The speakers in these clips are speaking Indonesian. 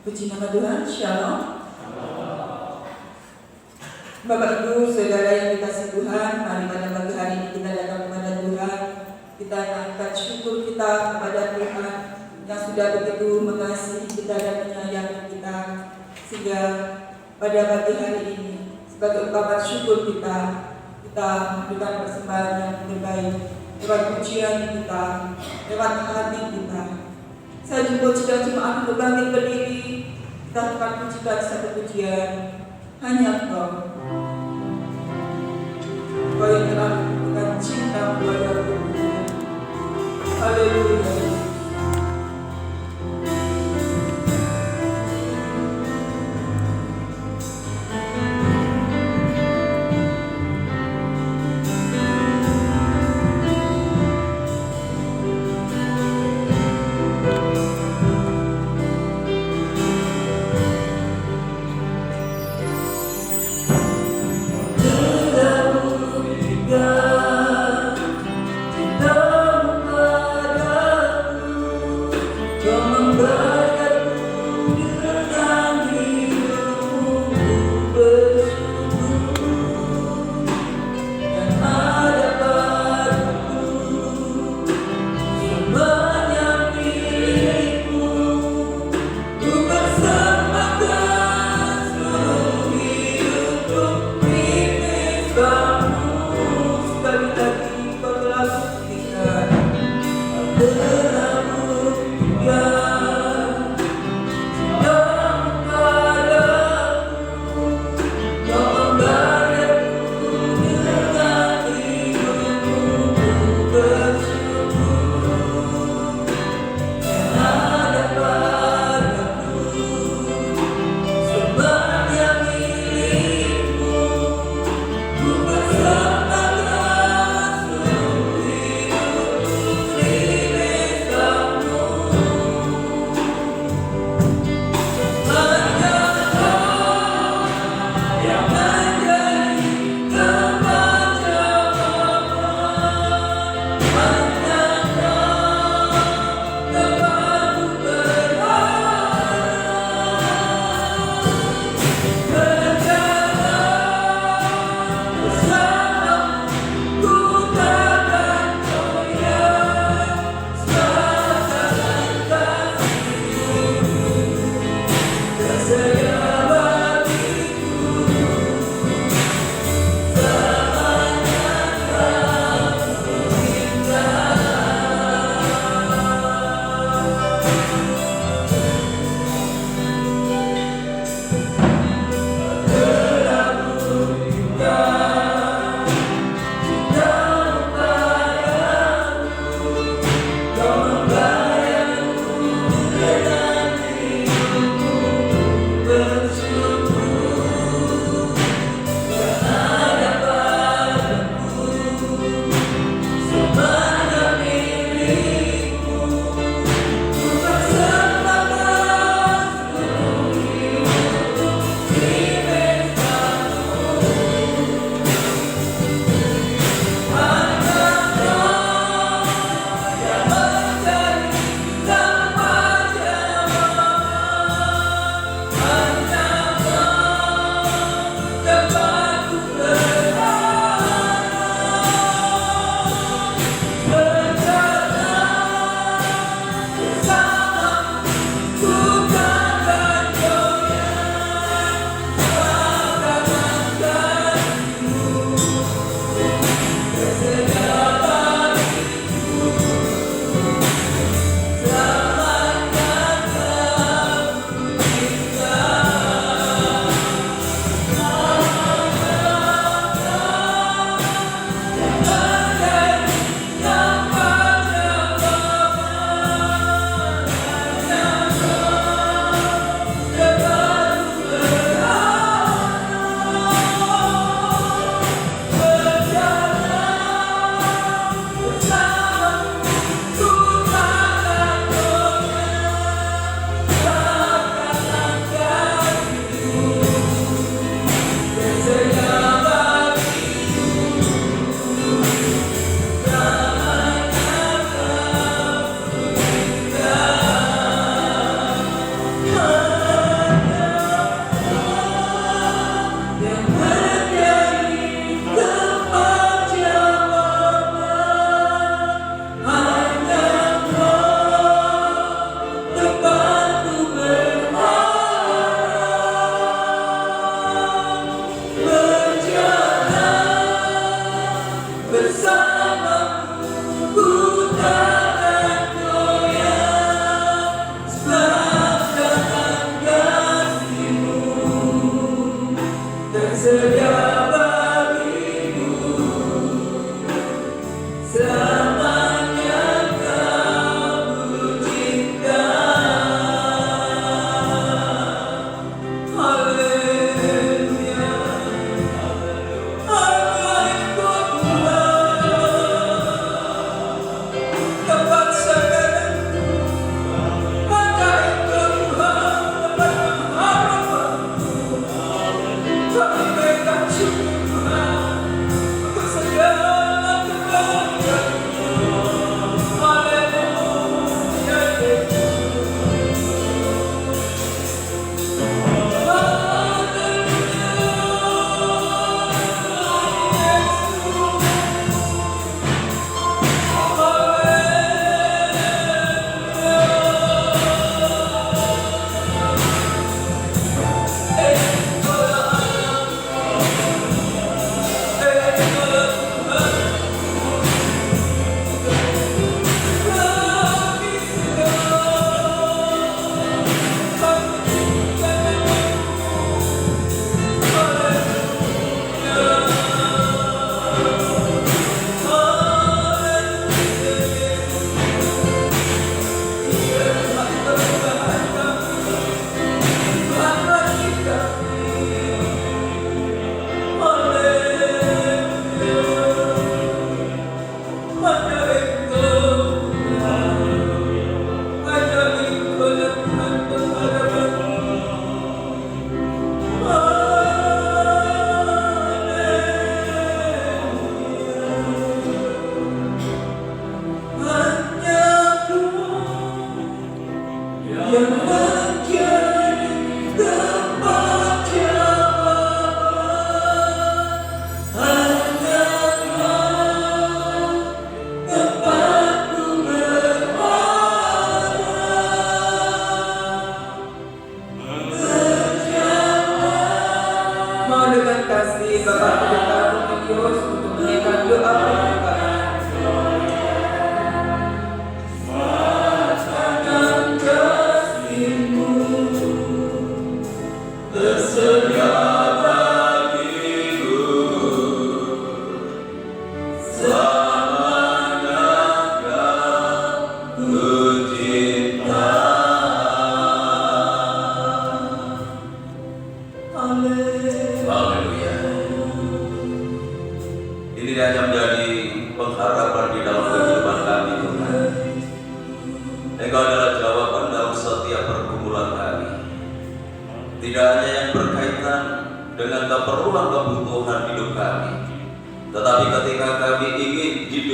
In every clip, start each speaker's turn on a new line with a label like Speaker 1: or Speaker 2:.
Speaker 1: Puji nama Tuhan, Shalom. Bapak Ibu, Saudara yang dikasihi Tuhan, mari pada pagi hari ini kita datang kepada Tuhan. Kita naikkan syukur kita kepada Tuhan yang sudah begitu mengasihi kita dan menyayangi kita, sehingga pada pagi hari ini sebagai ungkapan syukur kita memberikan persembahan yang terbaik lewat pujian kita, lewat hati kita. Saya jemput sidang jemaat untuk bangkit berdiri. Kita akan pujikan satu pujian, hanya Engkau. Engkau yang telah menunjukkan cinta kepada Tuhan. Haleluya.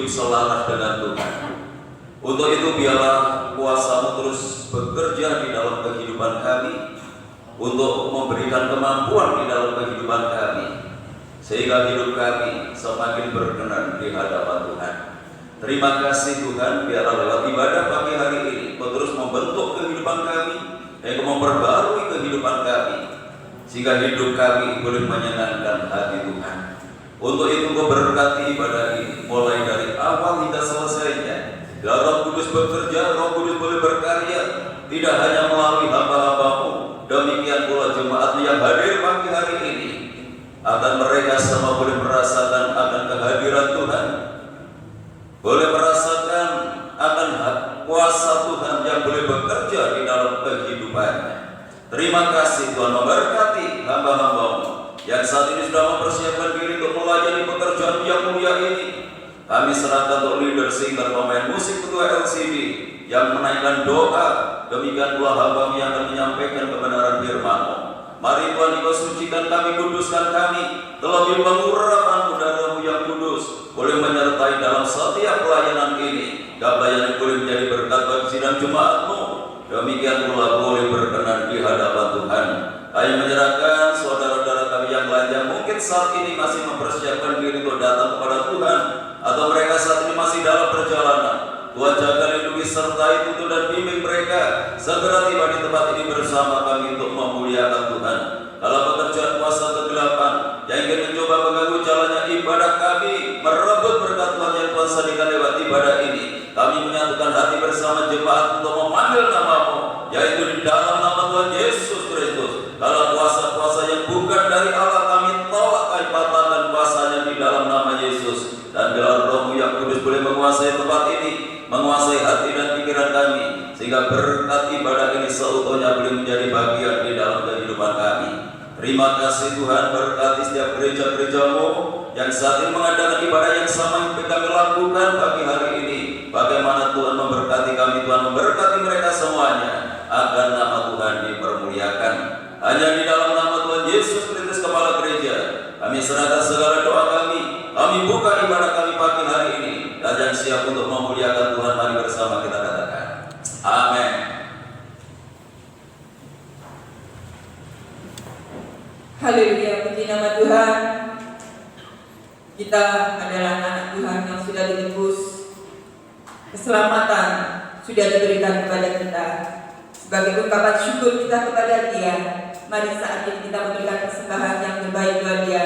Speaker 2: hidup selaras dengan Tuhan. Untuk itu biarlah kuasa-Mu terus bekerja di dalam kehidupan kami, untuk memberikan kemampuan di dalam kehidupan kami, sehingga hidup kami semakin berkenan di hadapan Tuhan. Terima kasih Tuhan, biarlah lewat ibadah pagi hari ini Kau terus membentuk kehidupan kami, dan Kau memperbarui kehidupan kami, sehingga hidup kami boleh menyenangkan hati Tuhan. Untuk itu Kau berkati ibadah ini, mulai dari awal hingga selesainya. Bila Roh Kudus bekerja, Roh Kudus boleh berkarya, tidak hanya melalui hamba-hamba-Mu, demikian pula jemaat yang hadir pagi hari ini, akan mereka semua boleh merasakan akan kehadiran Tuhan, boleh merasakan akan kuasa Tuhan yang boleh bekerja di dalam kehidupannya. Terima kasih Tuhan, memberkati hamba-hamba-Mu yang saat ini sudah mempersiapkan diri untuk melayani pekerjaan yang mulia ini. Kami serahkan untuk leader, singer, pemain musik, ketua LCD yang menaikkan doa, demikian pula hamba-Mu yang akan menyampaikan kebenaran firman-Mu. Mari Tuhan, Engkau sucikan kami, kuduskan kami, terlebih pengurapan darah-Mu yang kudus boleh menyertai dalam setiap pelayanan ini. Pelayanan boleh menjadi berkat bagi sidang jemaat-Mu, demikian pula boleh berkenan di hadapan Tuhan. Kami menyerahkan saudara-saudara kami yang lain yang mungkin saat ini masih mempersiapkan diri untuk datang kepada Tuhan, atau mereka saat ini masih dalam perjalanan. Tuhan jaga, lindungi, sertai, tuntun dan bimbing mereka segera tiba di tempat ini bersama kami untuk memuliakan Tuhan. Kalau pekerjaan kuasa kegelapan yang ingin mencoba mengganggu jalannya ibadah kami, merebut berkat Tuhan yang Tuhan sediakan lewat ibadah ini, kami menyatukan hati bersama jemaat untuk memanggil nama-Mu, yaitu di dalam nama Tuhan Yesus Kristus. Kalau kuasa-kuasa yang bukan dari Allah, kami tolak, kami patahkan kuasanya di dalam nama Yesus. Dan biar Roh-Mu yang kudus boleh menguasai tempat ini, menguasai hati dan pikiran kami, sehingga berkat ibadah ini seutuhnya boleh menjadi bagian di dalam kehidupan kami. Terima kasih Tuhan, berkati setiap gereja-gereja-Mu yang saat ini mengadakan ibadah yang sama yang kami lakukan pagi hari ini. Bagaimana Tuhan memberkati kami, Tuhan memberkati mereka semuanya, agar nama Tuhan dipermuliakan. Hanya di dalam nama Tuhan Yesus Kristus Kepala Gereja, kami serahkan segala doa kami buka ibadah kami pagi hari ini, dan yang siap untuk memuliakan Tuhan. Mari bersama kita katakan amin.
Speaker 1: Haleluya, puji nama Tuhan. Kita adalah anak Tuhan yang sudah ditebus, keselamatan sudah diberikan kepada kita. Sebagai ungkapan syukur kita kepada Dia, mari saat ini kita memberikan persembahan yang terbaik buat Dia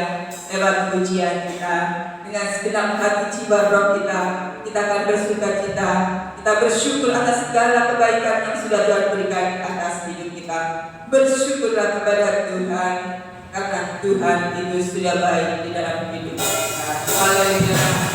Speaker 1: lewat pujian kita. Dengan segenap hati jiwa roh kita akan bersukacita. Kita bersyukur atas segala kebaikan yang sudah Tuhan berikan atas hidup kita. Bersyukurlah kepada Tuhan, karena Tuhan itu sudah baik di dalam hidup kita. Haleluya.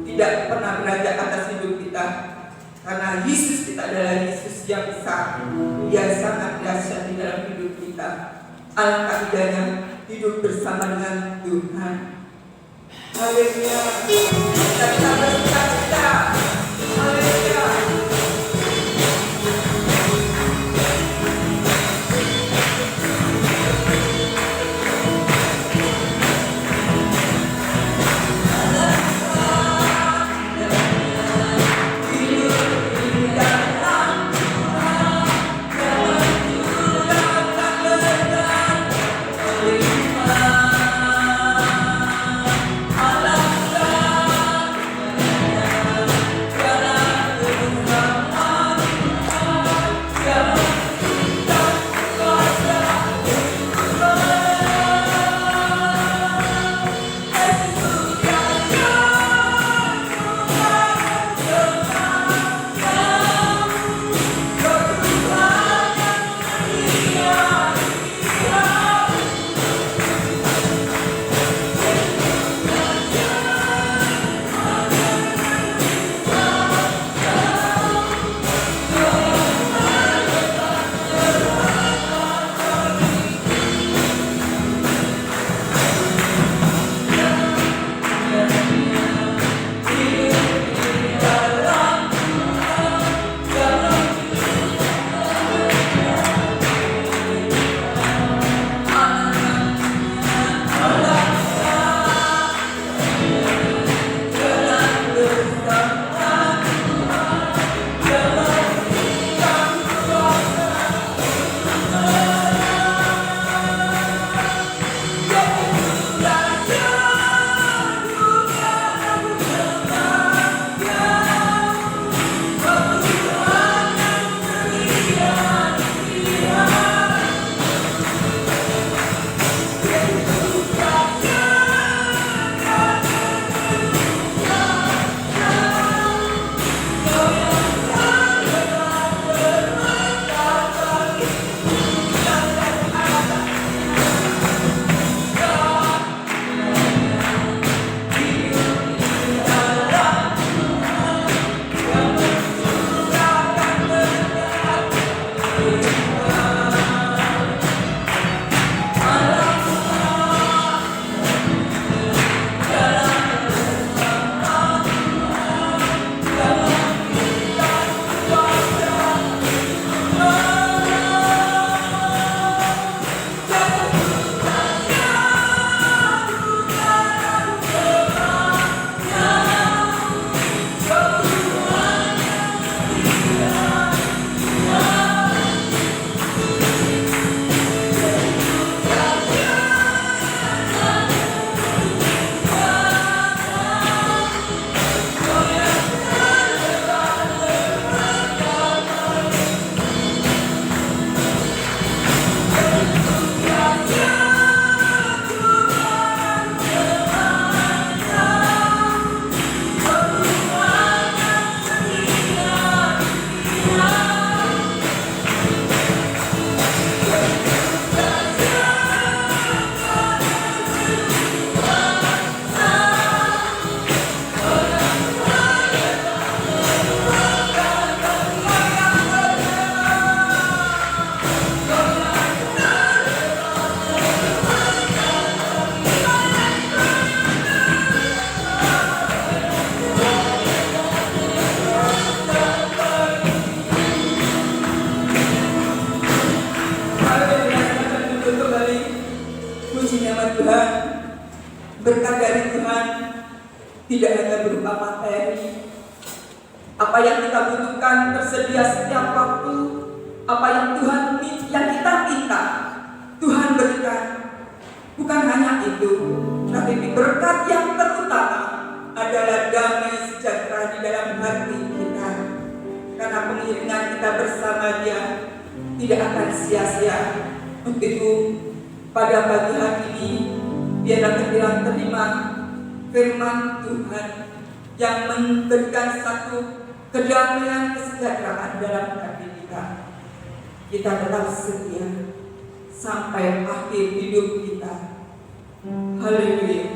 Speaker 1: tidak pernah beranjak atas hidup kita, karena Yesus kita adalah Yesus yang besar. Dia sangat dahsyat di dalam hidup kita. Alangkah indahnya hidup bersama dengan Tuhan. Haleluya. Kita bersukacita. Haleluya. Tuhan, berkat dari Tuhan tidak hanya berupa materi. Apa yang kita butuhkan tersedia setiap waktu. Apa yang kita minta, Tuhan berikan. Bukan hanya itu, tapi berkat yang terutama adalah damai sejahtera di dalam hati kita. Karena pengiringan kita bersama Dia tidak akan sia-sia. Untuk itu, pada pagi hari ini, biarlah kita terima firman Tuhan yang memberikan satu kedamaian kesejahteraan dalam hati kita. Kita tetap setia sampai akhir hidup kita. Haleluya.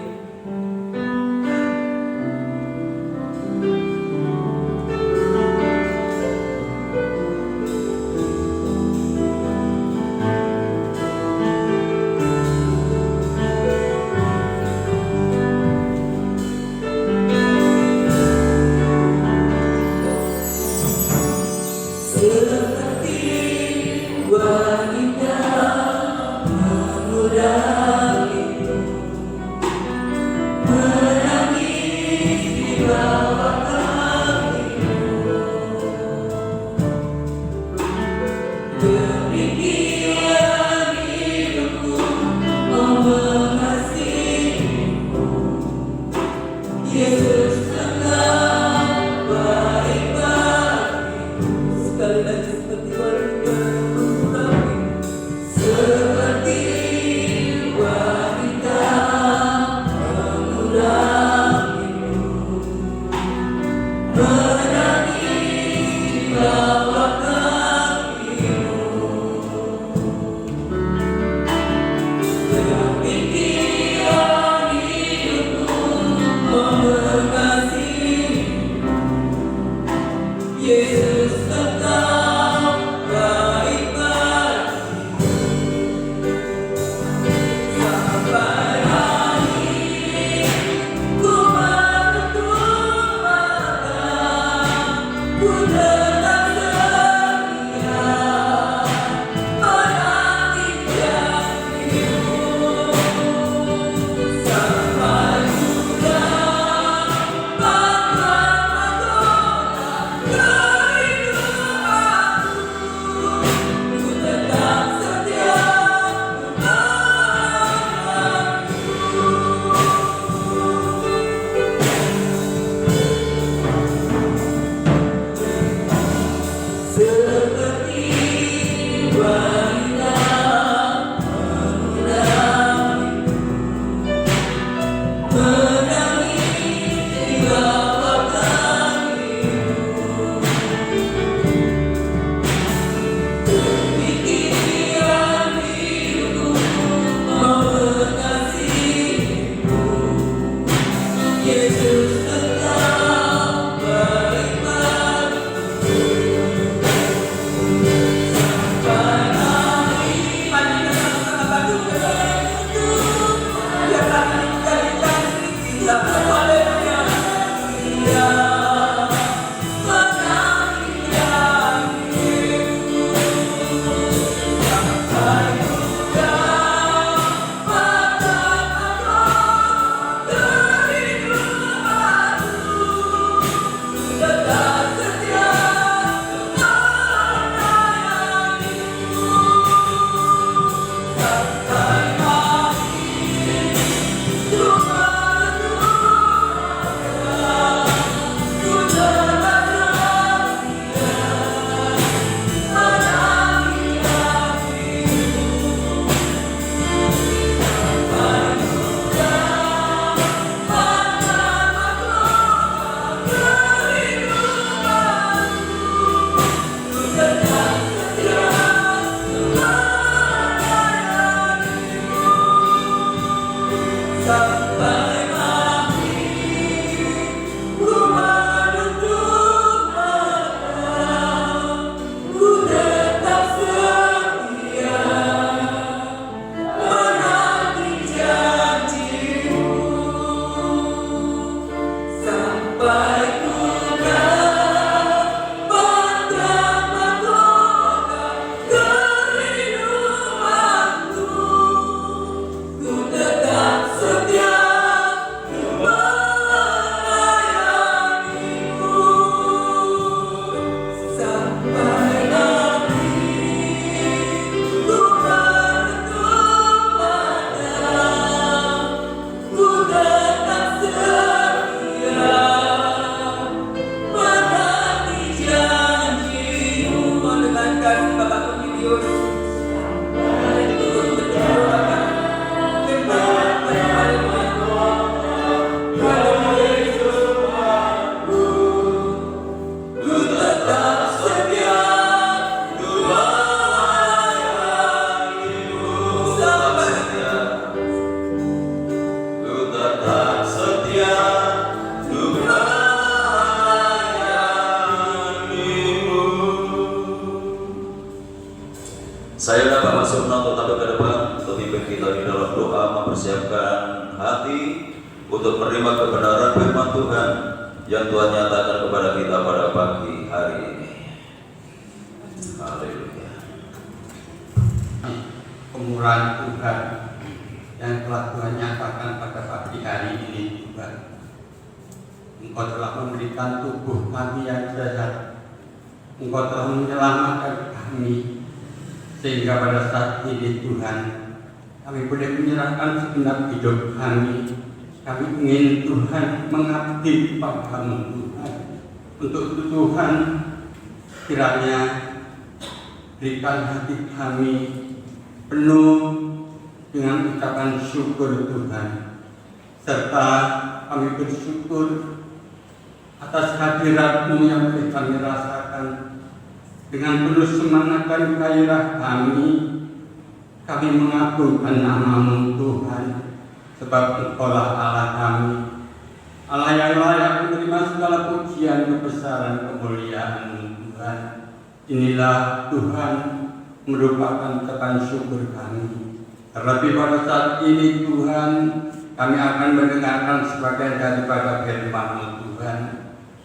Speaker 2: Saya dapat masuk untuk tampil ke depan untuk pimpin kita di dalam doa mempersiapkan hati untuk menerima kebenaran firman Tuhan yang Tuhan nyatakan kepada kita pada pagi hari ini. Haleluya.
Speaker 3: Kemurahan Tuhan yang telah Tuhan nyatakan pada pagi hari ini Tuhan. Engkau telah memberikan tubuh kami yang sehat. Engkau telah menyelamatkan kami, sehingga pada saat ini Tuhan, kami boleh menyerahkan segenap hidup kami. Kami ingin Tuhan mengabdi padamu Tuhan. Untuk itu Tuhan, kiranya berikan hati kami penuh dengan ucapan syukur Tuhan, serta kami bersyukur atas hadirat-Mu yang boleh kami rasakan. Dengan penuh semangat dan gairah kami mengagungkan nama-Mu Tuhan, sebab Engkaulah Allah kami, Allah yang layak menerima segala pujian, kebesaran, kemuliaan-Mu Tuhan. Inilah Tuhan merupakan ucapan syukur kami. Terlebih pada saat ini Tuhan, kami akan mendengarkan sebagian daripada firman-Mu Tuhan.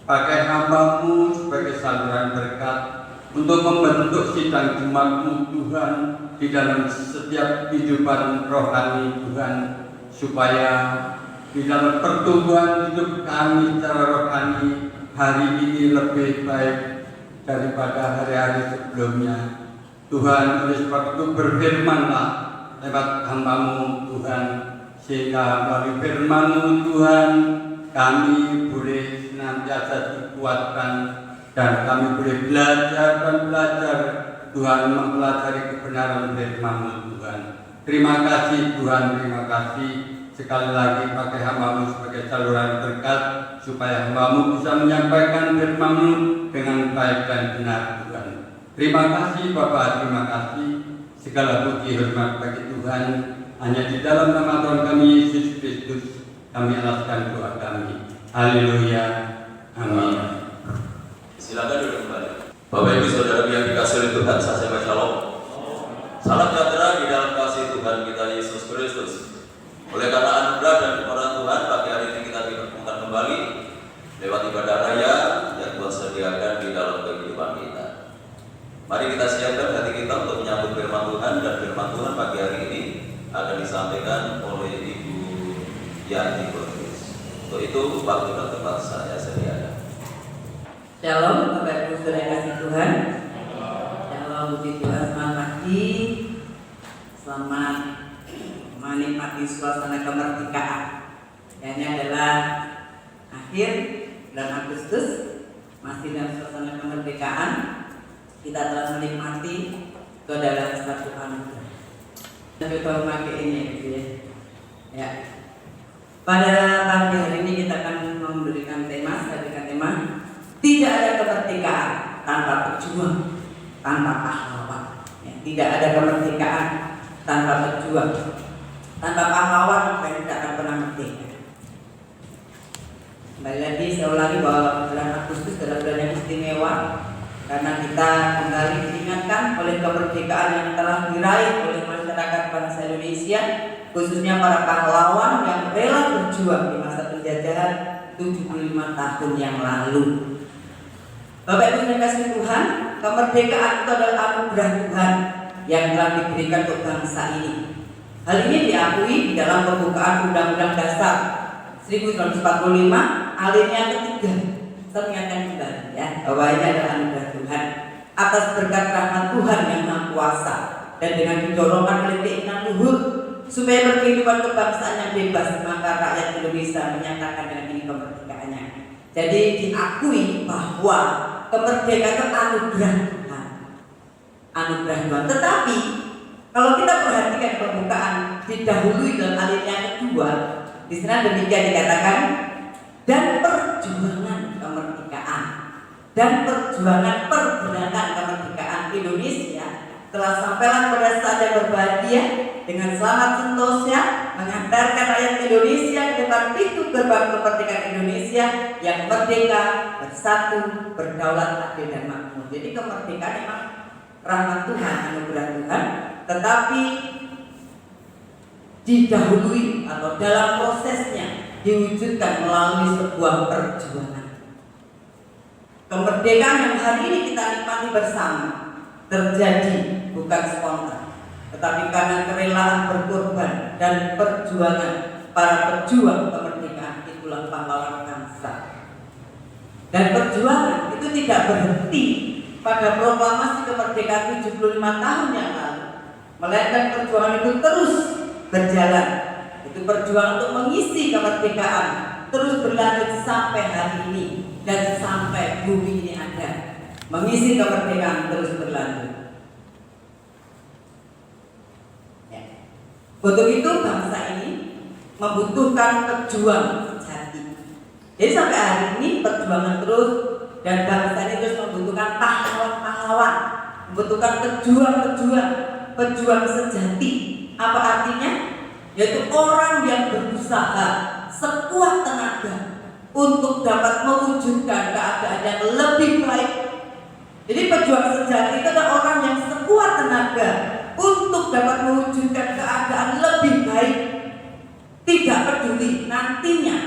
Speaker 3: Pakai hamba-Mu sebagai saluran berkat untuk membentuk sidang jemaat-Mu Tuhan di dalam setiap kehidupan rohani Tuhan, supaya di dalam pertumbuhan hidup kami secara rohani hari ini lebih baik daripada hari-hari sebelumnya. Tuhan, oleh sebab itu berfirman-Lah lewat hamba-Mu Tuhan, sehingga melalui firman-Mu Tuhan kami boleh senantiasa dikuatkan, dan kami boleh belajar Tuhan, mempelajari kebenaran firman-Mu Tuhan. Terima kasih Tuhan, terima kasih sekali lagi pakai hamba-Mu sebagai saluran berkat, supaya hamba-Mu bisa menyampaikan firman-Mu dengan baik dan benar Tuhan. Terima kasih Bapa, terima kasih. Segala puji hormat bagi Tuhan. Hanya di dalam nama Tuhan kami Yesus Kristus kami alaskan doa kami. Haleluya. Amin.
Speaker 2: Silakan duduk kembali. Bapak Ibu Saudara yang dikasihi oleh Tuhan, saya Shalom. Salam sejahtera di dalam kasih Tuhan kita Yesus Kristus. Oleh karena anugerah dan kemurahan Tuhan, pagi hari ini kita dipertemukan kembali lewat ibadah raya yang Tuhan sediakan di dalam kehidupan kita. Mari kita siapkan hati kita untuk menyambut firman Tuhan, dan firman Tuhan pagi hari ini akan disampaikan oleh Ibu Yani Borges. Untuk itu waktu dan tempat saya sediakan.
Speaker 4: Shalom, Bapak Ibu Saudara yang kasih Tuhan. Shalom, puji Tuhan, selamat pagi. Selamat menikmati suasana kemerdekaan. Ini adalah akhir bulan Agustus, masih dalam suasana kemerdekaan. Kita telah menikmati itu adalah satu anugerah. Kita memakai ini ya. Pada pagi hari ini kita akan memberikan tema, tidak ada kemerdekaan tanpa pejuang, tanpa pahlawan. Ya, tidak ada kemerdekaan tanpa pejuang, tanpa pahlawan kita tidak akan pernah merdeka. Kembali lagi saya ulangi bahwa bulan Agustus adalah bulan yang istimewa, karena kita kembali diingatkan oleh kemerdekaan yang telah diraih oleh masyarakat bangsa Indonesia, khususnya para pahlawan yang rela berjuang di masa penjajahan 75 tahun yang lalu. Bapak Ibu yang kasih Tuhan, kemerdekaan itu adalah anugerah Tuhan yang telah diberikan untuk bangsa ini. Hal ini diakui di dalam pembukaan Undang-Undang Dasar 1945 alinea ketiga. Saya ingatkan kembali ya, bahwa ini adalah anugerah Tuhan atas berkat rahmat Tuhan yang Maha Kuasa, dan dengan didorongkan oleh keinginan luhur supaya berkehidupan kebangsaan yang bebas, maka rakyat Indonesia menyatakan dengan ini kemerdekaannya. Jadi diakui bahwa kemerdekaan itu anugerah Tuhan, anugerah Tuhan. Tetapi kalau kita perhatikan pembukaan didahului dalam alinea kedua, di sana demikian dikatakan, dan perjuangan kemerdekaan dan perjuangan pergerakan kemerdekaan Indonesia telah sampailah pada saat yang berbahagia dengan selamat sentosa mengantarkan rakyat Indonesia ke depan pintu gerbang kemerdekaan Indonesia yang merdeka, bersatu, berdaulat, adil dan makmur. Jadi kemerdekaan memang rahmat Tuhan, anugerah Tuhan, tetapi didahului atau dalam prosesnya diwujudkan melalui sebuah perjuangan. Kemerdekaan yang hari ini kita nikmati bersama terjadi bukan spontan, tetapi karena kerelaan berkorban dan perjuangan para pejuang kemerdekaan, itulah pahlawan bangsa Dan perjuangan itu tidak berhenti pada proklamasi kemerdekaan 75 tahun yang lalu, melainkan perjuangan itu terus berjalan. Itu perjuangan untuk mengisi kemerdekaan terus berlanjut sampai hari ini dan sampai bumi ini ada. Mengisi kemerdekaan terus berlanjut. Ya. Untuk itu bangsa ini membutuhkan pejuang sejati. Jadi sampai hari ini perjuangan terus, dan bangsa ini terus membutuhkan pahlawan-pahlawan, membutuhkan pejuang sejati. Apa artinya? Yaitu orang yang berusaha sekuat tenaga untuk dapat mewujudkan keadaan yang lebih baik. Jadi pejuang sejati itu adalah orang yang sekuat tenaga untuk dapat mewujudkan keadaan lebih baik. Tidak peduli nantinya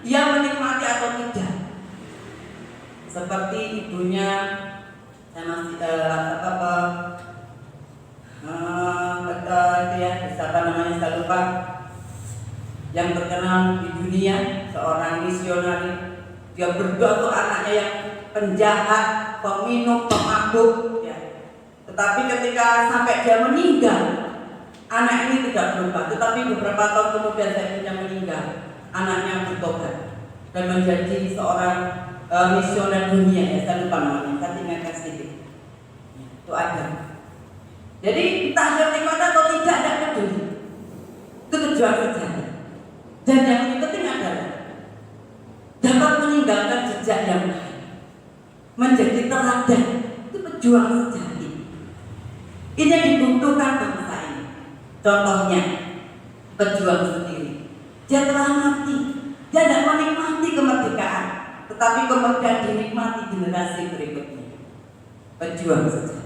Speaker 4: ia menikmati atau tidak. Seperti ibunya, saya masih siapa namanya saya lupa, yang terkenal di dunia, seorang misionaris. Dia berdoa untuk anaknya yang penjahat, peminum, pemabuk, ya. Tetapi ketika sampai dia meninggal, anak ini tidak berubah. Tetapi beberapa tahun kemudian dia meninggal, anaknya bertobat dan menjadi seorang misioner dunia, ya. Saya lupa namanya, saya ingatkan sedikit. Itu ada. Jadi entah dia nikmat atau tidak peduli. Itu tujuan sejati. Dan yang lebih penting adalah dapat meninggalkan jejak yang baik, menjadi teladan. Itu pejuang sejati. Ini yang dibutuhkan bangsa ini. Contohnya pejuang sendiri. Dia telah mati. Dia tidak menikmati kemerdekaan, tetapi kemerdekaan dinikmati generasi berikutnya. Pejuang sejati.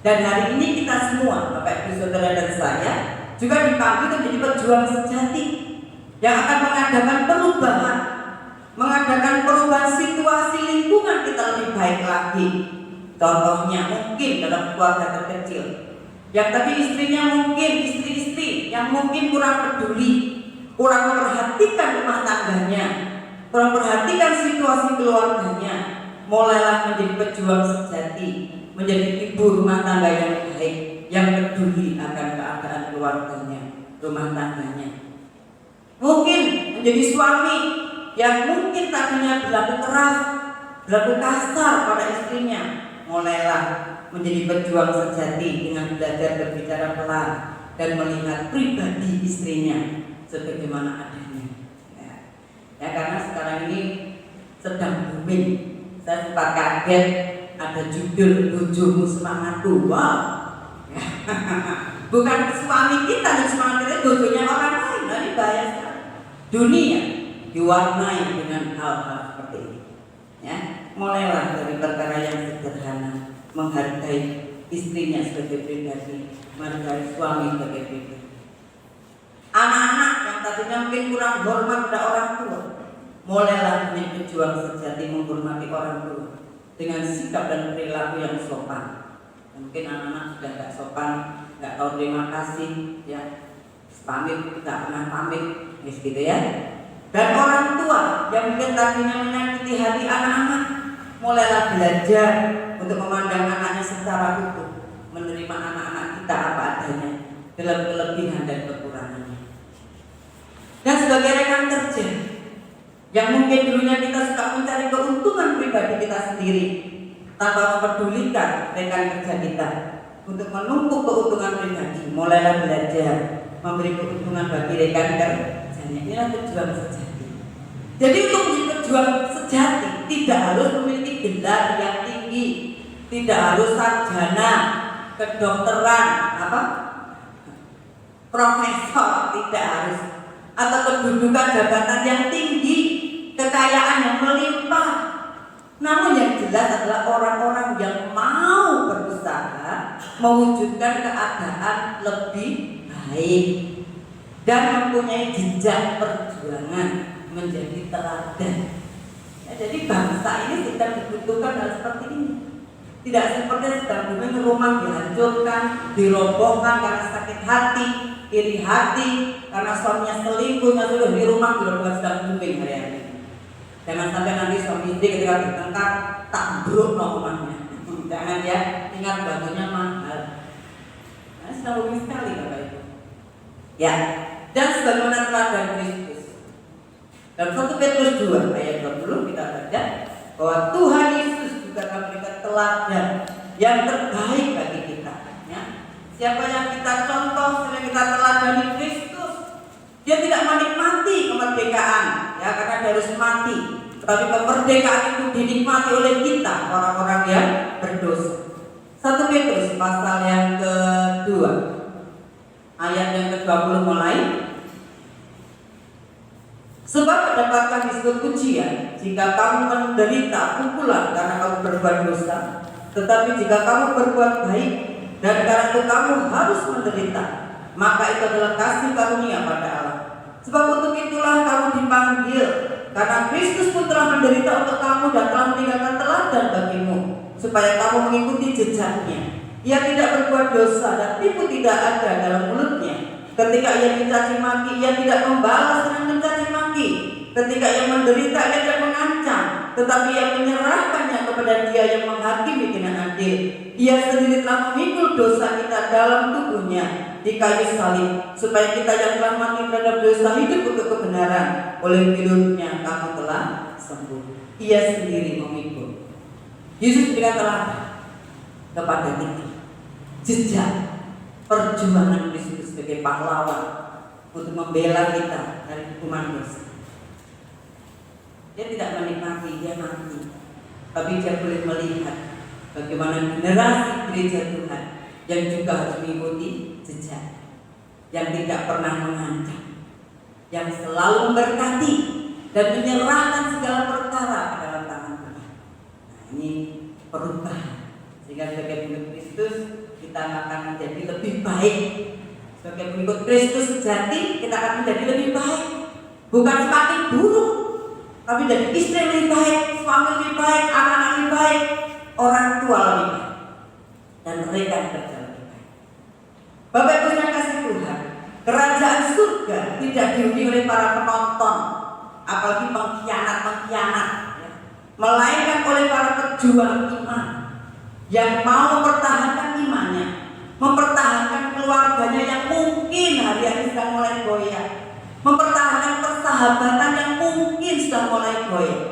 Speaker 4: Dan hari ini kita semua, Bapak Ibu Saudara dan saya, juga dipanggil menjadi pejuang sejati yang akan mengadakan perubahan situasi lingkungan kita lebih baik lagi. Contohnya mungkin dalam keluarga terkecil, yang tadi istrinya mungkin istri-istri yang mungkin kurang peduli, kurang memperhatikan rumah tangganya, kurang memperhatikan situasi keluarganya, mulailah menjadi pejuang sejati, menjadi ibu rumah tangga yang baik, yang peduli akan keadaan keluarganya, rumah tangganya. Mungkin menjadi suami yang mungkin tadinya berlaku keras, berlaku kasar pada istrinya, mulailah menjadi pejuang sejati dengan belajar berbicara pelan dan melihat pribadi istrinya sebagaimana adanya. Ya, karena sekarang ini sedang booming. Saya sempat kaget ada judul "Bojomu Semangatku". Wow. Bukan suami kita yang semangat, itu bojonya orang lain. Nah, ini bahaya sekali. Dunia diwarnai dengan hal-hal seperti ini. Ya, mulailah dari perkara yang sederhana, menghargai istrinya sebagai pribadi, menghargai suami sebagai pribadi. Anak-anak yang tadinya mungkin kurang hormat pada orang tua, mulailah menjadi pejuang sejati menghormati orang tua dengan sikap dan perilaku yang sopan. Mungkin anak-anak sudah tidak sopan, nggak tahu terima kasih, ya, pamit tidak pernah pamit, gitu ya. Dan orang tua yang mungkin tadinya menyakiti hati anak-anak, mulailah belajar untuk memandang anaknya secara utuh, menerima anak-anak kita apa adanya dalam kelebihan dan kekurangannya. Dan sebagai rekan kerja yang mungkin dulunya kita suka mencari keuntungan pribadi kita sendiri tanpa mempedulikan rekan kerja kita untuk menumpuk keuntungan pribadi, mulailah belajar memberi keuntungan bagi rekan kerjanya. Inilah pejuang sejati. Jadi untuk menjadi pejuang sejati tidak harus memiliki gelar yang tinggi, tidak harus sarjana kedokteran, profesor, tidak harus, atau kedudukan jabatan yang tinggi, kekayaan yang melimpah. Namun yang jelas adalah orang-orang yang mau berusaha mewujudkan keadaan lebih baik dan mempunyai jejak perjuangan menjadi teladan. Ya, jadi bangsa ini sedang dibutuhkan hal seperti ini. Tidak seperti sedang booming rumah dihancurkan, dirobohkan karena sakit hati, iri hati, karena suaminya selingkuh, di rumah dirobohkan sedang booming hari-hari. Jangan sampai nanti suami gede ketika bertengkar tak brok rumahnya. Jangan ya, ingat batunya mahal. Nah, sudah rugi sekali Bapak Ibu. Ya, dan sebagaimana teladan Kristus. Dalam 1 Petrus 2 ayat 20 kita baca bahwa Tuhan Yesus juga memberikan teladan yang terbaik bagi kita. Ya. Siapa yang kita contoh, siapa yang kita teladani Kristus, dia tidak menikmati kemerdekaan, ya karena dia harus mati. Tetapi kemerdekaan itu dinikmati oleh kita, orang-orang yang berdosa. 1 Petrus pasal yang kedua, ayat yang ke-20 mulai. Sebab mendapatkan disebut ujian jika kamu menderita pukulan karena kamu berbuat dosa. Tetapi jika kamu berbuat baik dan karena itu kamu harus menderita, maka itu adalah kasih karunia pada Allah. Sebab untuk itulah kamu dipanggil, karena Kristus pun telah menderita untuk kamu dan telah meninggalkan teladan bagimu, supaya kamu mengikuti jejaknya. Ia tidak berbuat dosa dan tipu tidak ada dalam mulutnya. Ketika ia mencaci maki, ia tidak membalas dengan mencaci maki. Ketika ia menderita, ia tidak mengancam, tetapi ia menyerahkannya kepada Dia yang menghakimi dengan adil. Ia sendiri telah memikul dosa kita dalam tubuhnya di kayu salib, supaya kita yang telah mati terhadap dosa hidup untuk kebenaran. Oleh pilurnya kamu telah sembuh. Ia sendiri memikul. Yesus berikan teladan kepada kita, jejak perjuangan Kristus sebagai pahlawan untuk membela kita dari hukuman dosa. Dia tidak menikmati, dia mati, tapi dia boleh melihat bagaimana generasi gereja Tuhan yang juga harus mengikuti jejak, yang tidak pernah mengancam, yang selalu memberkati dan menyerahkan segala perkara ke dalam tangan Tuhan. Nah, ini perubahan, sehingga sebagai pengikut Kristus kita akan menjadi lebih baik. Sebagai pengikut Kristus sejati kita akan menjadi lebih baik, bukan semakin buruk, tapi dari istri lebih baik, suami lebih baik, anak-anak lebih baik, orang tua lebih baik, dan mereka kerja lebih baik. Bapak Ibu yang kasih Tuhan, kerajaan surga tidak dihuni oleh para penonton, apalagi pengkhianat-pengkhianat, ya, melainkan oleh para pejuang iman yang mau mempertahankan imannya, mempertahankan keluarganya yang mungkin hari-hari sedang mulai goyah, mempertahankan persahabatan yang mungkin sudah mulai goyah.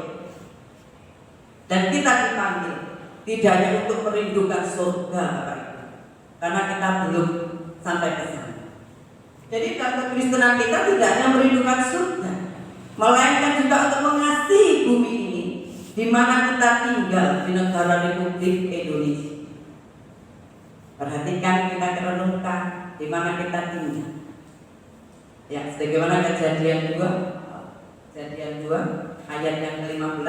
Speaker 4: Dan kita dipanggil tidak hanya untuk merindukan surga, karena kita belum sampai ke sana. Jadi dalam kekristenan kita tidak hanya merindukan surga, melainkan juga untuk mengasihi bumi ini, di mana kita tinggal di negara Republik Indonesia. Perhatikan, kita renungkan di mana kita tinggal. Ya, sebagaimana Kejadian 2 ayat yang ke-15.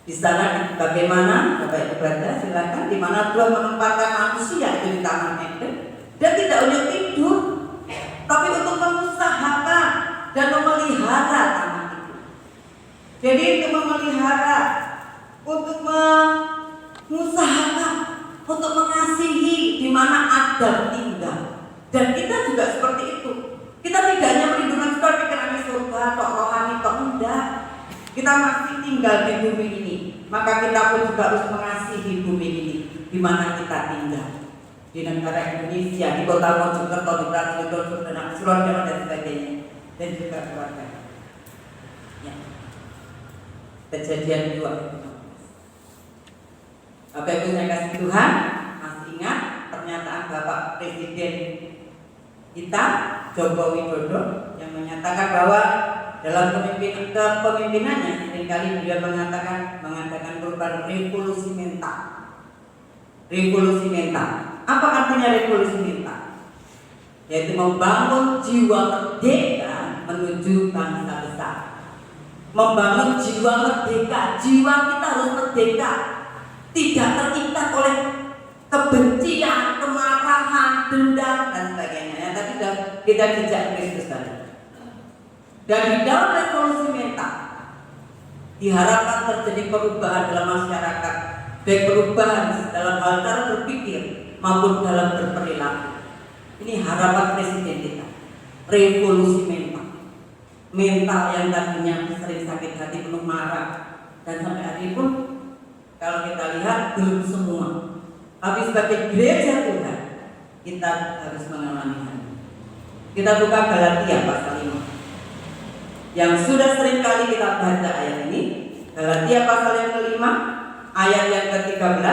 Speaker 4: Di sana bagaimana Bapak Ibu baca silakan, di mana Tuhan menempatkan manusia itu di Taman Eden, dan tidak untuk tidur, tapi untuk mengusahakan dan memelihara taman itu. Jadi untuk memelihara, untuk mengusahakan, untuk mengasihi di mana Adam tinggal. Dan kita juga seperti itu. Kita tidak hanya merindukan pikiran surga atau rohani atau enggak. Kita masih tinggal di bumi ini, maka kita pun juga harus mengasihi bumi ini di mana kita tinggal. Di negara Indonesia, di kota Mojokerto, di Prajurit, dan Surabaya dan sebagainya, dan juga keluarga. Ya. Kejadian 2. Bapak Ibu yang kasih Tuhan, masih ingat pernyataan Bapak Presiden kita Joko Widodo yang menyatakan bahwa dalam kepemimpinannya seringkali beliau mengatakan mengadakan perubahan revolusi mental. Revolusi mental. Apa artinya revolusi mental? Yaitu membangun jiwa merdeka menuju bangsa besar. Membangun jiwa merdeka. Jiwa kita harus merdeka, tidak terikat oleh kebencian, kemarahan, dendam dan sebagainya. Ya, tadi sudah kita jejak Kristus tadi. Dan di dalam revolusi mental diharapkan terjadi perubahan dalam masyarakat, baik perubahan dalam hal cara berpikir maupun dalam berperilaku. Ini harapan Presiden kita. Revolusi mental. Mental yang tadinya sering sakit hati, penuh marah, Dan sampai hari ini pun kalau kita lihat belum semua. Tapi sebagai gereja Tuhan kita harus mengalami hal ini. Kita buka Galatia pasal 5 yang sudah sering kali kita baca ayat ini. Galatia pasal yang ke-5 ayat yang ke-13.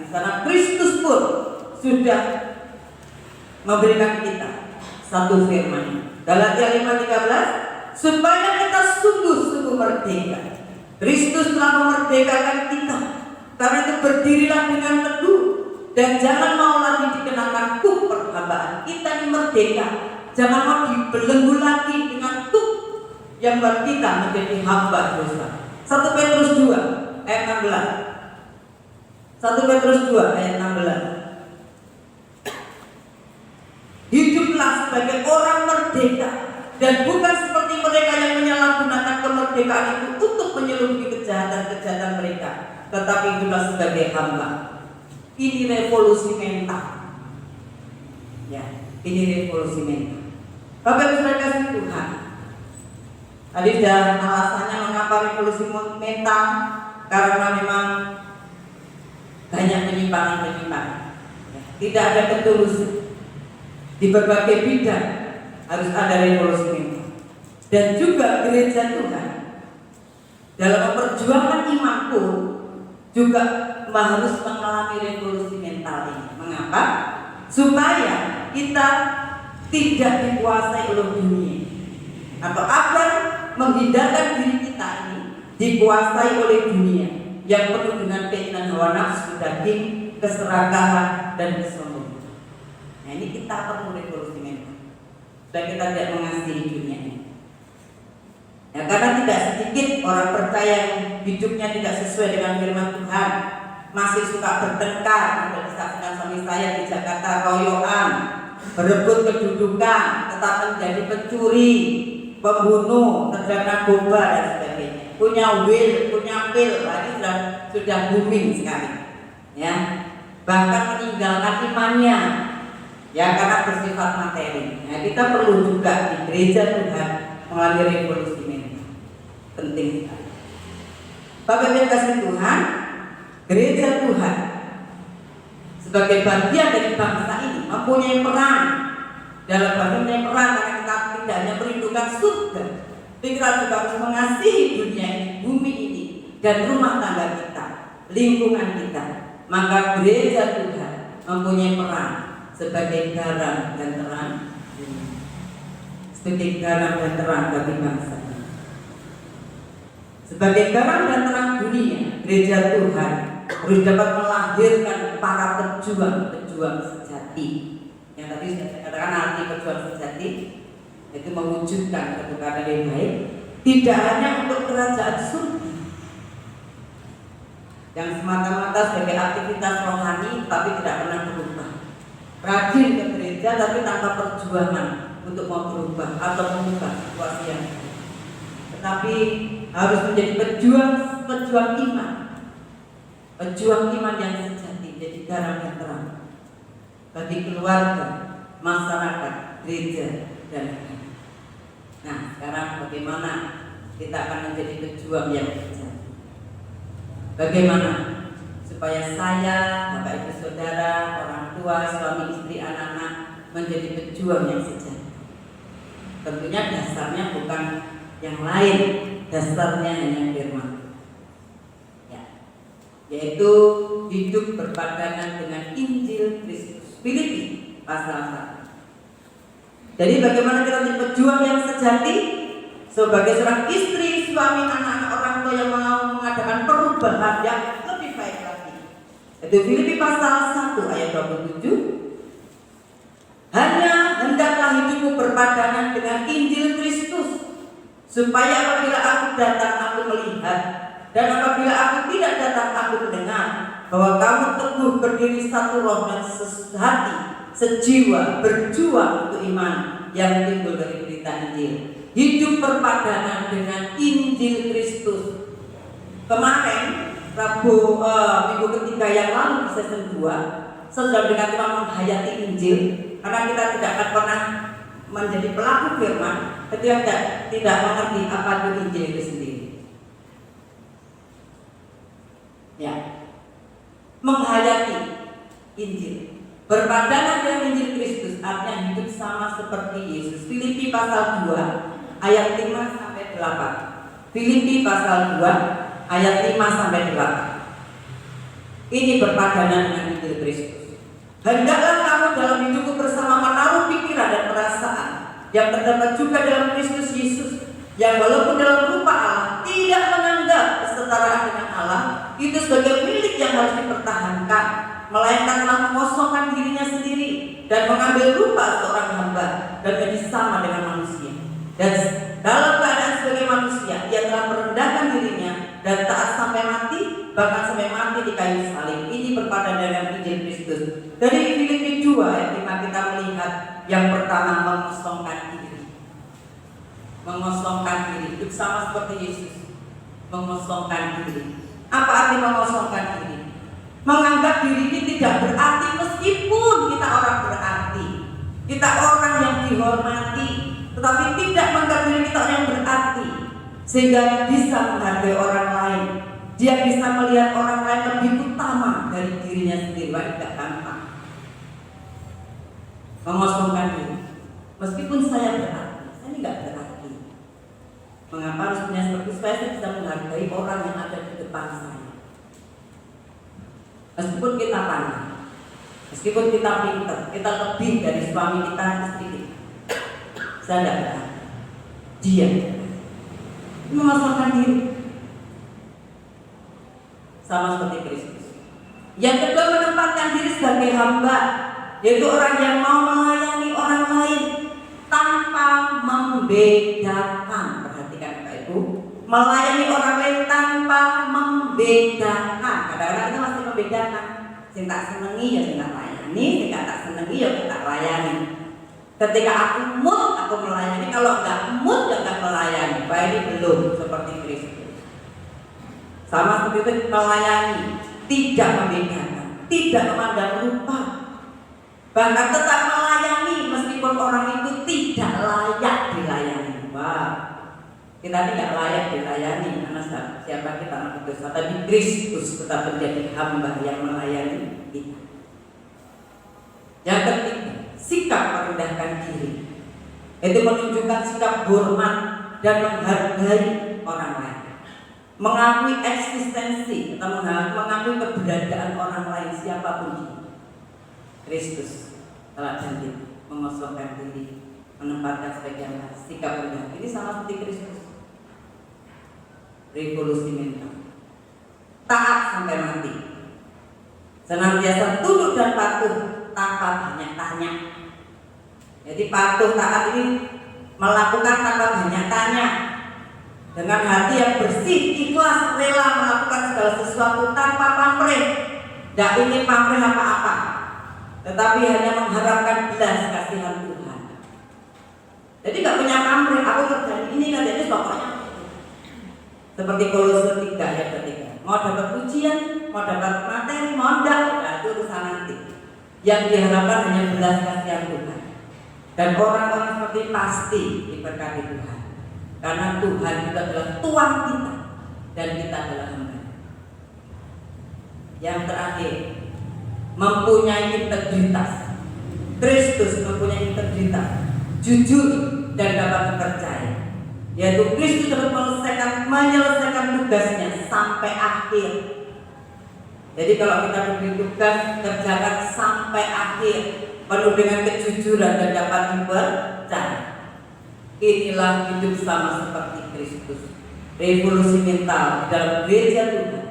Speaker 4: Di sana Kristus pun sudah memberikan kita satu firman. Galatia 5:13, supaya kita sungguh-sungguh merdeka. Kristus telah memerdekakan kita. Karena itu berdirilah dengan teguh dan jangan mau lagi dikenakan kuk perhambaan. Kita ini merdeka. Jangan mau dibelenggu lagi dengan kuk yang buat kita menjadi hamba dosa. 1 Petrus 2 ayat 16. 1 Petrus 2 ayat 16. Hiduplah sebagai orang merdeka dan bukan seperti mereka yang menyalahgunakan kemerdekaan itu untuk menyeludupi kejahatan-kejahatan mereka, tetapi hiduplah sebagai hamba. Ini revolusi mental. Ya, ini revolusi mental. Bapak Ibu Saudara kasih Tuhan. Tadi sudah alasannya mengapa revolusi mental, karena memang banyak penyimpangan-penyimpangan. Ya, tidak ada ketulusan. Di berbagai bidang harus ada revolusi mental. Dan juga gereja Tuhan dalam memperjuangkan iman pun juga harus mengalami revolusi mental ini. Mengapa? Supaya kita tidak dikuasai oleh dunia, atau agar menghindarkan diri kita ini dikuasai oleh dunia yang penuh dengan keinginan hawa nafsu, daging, keserakahan, dan kesombongan. Nah, ini kita perlu revolusi mental supaya kita tidak mengasihi dunia ini. Ya, karena tidak sedikit orang percaya yang hidupnya tidak sesuai dengan firman Tuhan, masih suka bertengkar. Ada disaksikan suami saya di Jakarta, royoan, berebut kedudukan, tetap menjadi pencuri, pembunuh, terjadi narkoba dan sebagainya. Punya will, punya pil, ini sudah booming sekali. Ya, bahkan meninggalkan imannya. Ya, karena bersifat materi. Nah, kita perlu juga di gereja Tuhan mengalami revolusi mental. Penting sekali. Bapak Ibu kasih Tuhan, gereja Tuhan sebagai bagian dari bangsa ini mempunyai peran dalam bagian peran, karena kita tidak hanya merindukan surga, tapi kita juga harus mengasihi dunia ini, bumi ini, dan rumah tangga kita, lingkungan kita. Maka gereja Tuhan mempunyai peran sebagai garam dan terang, sebagai garam dan terang bagi bangsa. Sebagai garam dan terang dunia, gereja Tuhan harus dapat melahirkan para pejuang sejati. Yang tadi saya katakan arti pejuang sejati itu mewujudkan ketuhanan yang baik, tidak hanya untuk kerajaan surga yang semata-mata sebagai aktivitas rohani tapi tidak pernah berubah. Rajin ke gereja tapi tanpa perjuangan untuk mau berubah atau mengubah situasi yang ada. Tetapi harus menjadi pejuang iman, pejuang iman yang sejati, jadi garam yang terang bagi keluarga, masyarakat, gereja, dan negara. Nah, sekarang bagaimana kita akan menjadi pejuang yang sejati? Bagaimana supaya saya, Bapak Ibu Saudara, orang tua, suami istri, anak-anak menjadi pejuang yang sejati? Tentunya dasarnya bukan yang lain, dasarnya hanya firman, ya, yaitu hidup berpadangan dengan Injil Kristus. Filipi pasal 1. Jadi bagaimana kita menjadi pejuang yang sejati sebagai seorang istri, suami, anak-anak, orang tua yang mau mengadakan perubahan yang lebih baik lagi. Itu Filipi pasal 1 ayat 27. Hanya hendaklah hidupmu berpadangan dengan Injil Kristus, supaya apabila aku datang aku melihat, dan apabila aku tidak datang aku mendengar, bahwa kamu teguh berdiri satu roh dan sehati, sejiwa, berjuang untuk iman yang timbul dari berita Injil. Hidup berpadangan dengan Injil Kristus. Kemarin minggu ketiga yang lalu di season 2, saya sudah dengan tema menghayati Injil, karena kita tidak akan pernah menjadi pelaku firman ketika tidak mengerti apa itu Injil itu sendiri. Ya, menghayati Injil, berpadangan dengan Injil Kristus, artinya hidup sama seperti Yesus. Filipi pasal 2 ayat 5 sampai 8. Filipi pasal 2 ayat 5 sampai 8. Ini berpadanan dengan Injil Kristus. Hendaklah kamu dalam hidupku bersama menaruh pikiran dan perasaan yang terdapat juga dalam Kristus Yesus, yang walaupun dalam rupa Allah tidak menganggap kesetaraan dengan Allah itu sebagai milik yang harus dipertahankan, melainkan telah mengosongkan dirinya sendiri dan mengambil rupa seorang hamba dan menjadi sama dengan manusia. Dan dalam keadaan sebagai manusia, ia telah merendahkan dirinya dan taat sampai mati, bahkan sampai mati di kayu salib. Ini berpadan dengan Injil Kristus. Dari Filipi 2 ayat 5 kita melihat yang pertama, mengosongkan diri. Mengosongkan diri, hidup sama seperti Yesus. Mengosongkan diri. Apa arti mengosongkan diri? Menganggap diri ini tidak berarti meskipun kita orang berarti, kita orang yang dihormati, tetapi tidak menganggap diri kita orang yang berarti, sehingga bisa menghargai orang lain. Dia bisa melihat orang lain lebih utama dari dirinya sendiri. Tidak gampang. Mengosongkan diri. Meskipun saya berarti, saya ini tidak berarti. Mengapa harus punya seperti supaya saya bisa menghargai orang yang ada di depan saya. Meskipun kita pandai, meskipun kita pintar, kita lebih dari suami kita, istri kita, saya tidak berarti. Dia mengosongkan diri sama seperti Kristus. Yang kedua, menempatkan diri sebagai hamba, yaitu orang yang mau melayani orang lain tanpa membedakan. Perhatikan Bapak Ibu, melayani orang lain tanpa membedakan. Kadang-kadang kita masih membedakan. Sing tak senengi ya sing tak layani, sing tak senengi ya tak layani. Ketika aku mood aku melayani, kalau enggak mood ya enggak melayani. Bapak ini belum seperti Kristus. Sama seperti itu, melayani tidak membedakan, tidak memandang rupa, bahkan tetap melayani meskipun orang itu tidak layak dilayani. Wah, kita tidak layak dilayani karena siapa kita anak dosa, tapi Kristus tetap menjadi hamba yang melayani kita. Yang ketiga, sikap merendahkan diri, itu menunjukkan sikap hormat dan menghargai orang lain, mengakui eksistensi atau mengakui keberadaan orang lain siapapun dia. Kristus telah janji mengosongkan diri, menempatkan sebagai sikap rendah. Ini sama seperti Kristus. Revolusi mental, taat sampai mati, senantiasa tunduk dan patuh tanpa banyak tanya. Jadi patuh taat ini melakukan tanpa banyak tanya, dengan hati yang bersih, ikhlas, rela melakukan segala sesuatu tanpa pamrih. Tidak ingin pamrih apa-apa, tetapi hanya mengharapkan belas kasihan Tuhan. Jadi nggak punya pamrih, aku kerjain ini katanya pokoknya. Seperti Kolose 3 ayat 3. Mau dapat pujian, mau dapat materi, mau enggak, nah, itu urusan nanti. Yang diharapkan hanya belas kasihan Tuhan. Dan orang-orang seperti pasti diberkati Tuhan. Karena Tuhan itu adalah Tuhan kita dan kita adalah hamba. Yang terakhir, mempunyai integritas. Kristus mempunyai integritas, jujur dan dapat dipercaya. Yaitu Kristus dapat menyelesaikan tugasnya sampai akhir. Jadi kalau kita diberi tugas, kerjakan sampai akhir, penuh dengan kejujuran dan dapat dipercaya. Inilah hidup sama seperti Kristus. Revolusi mental di dalam gereja Tuhan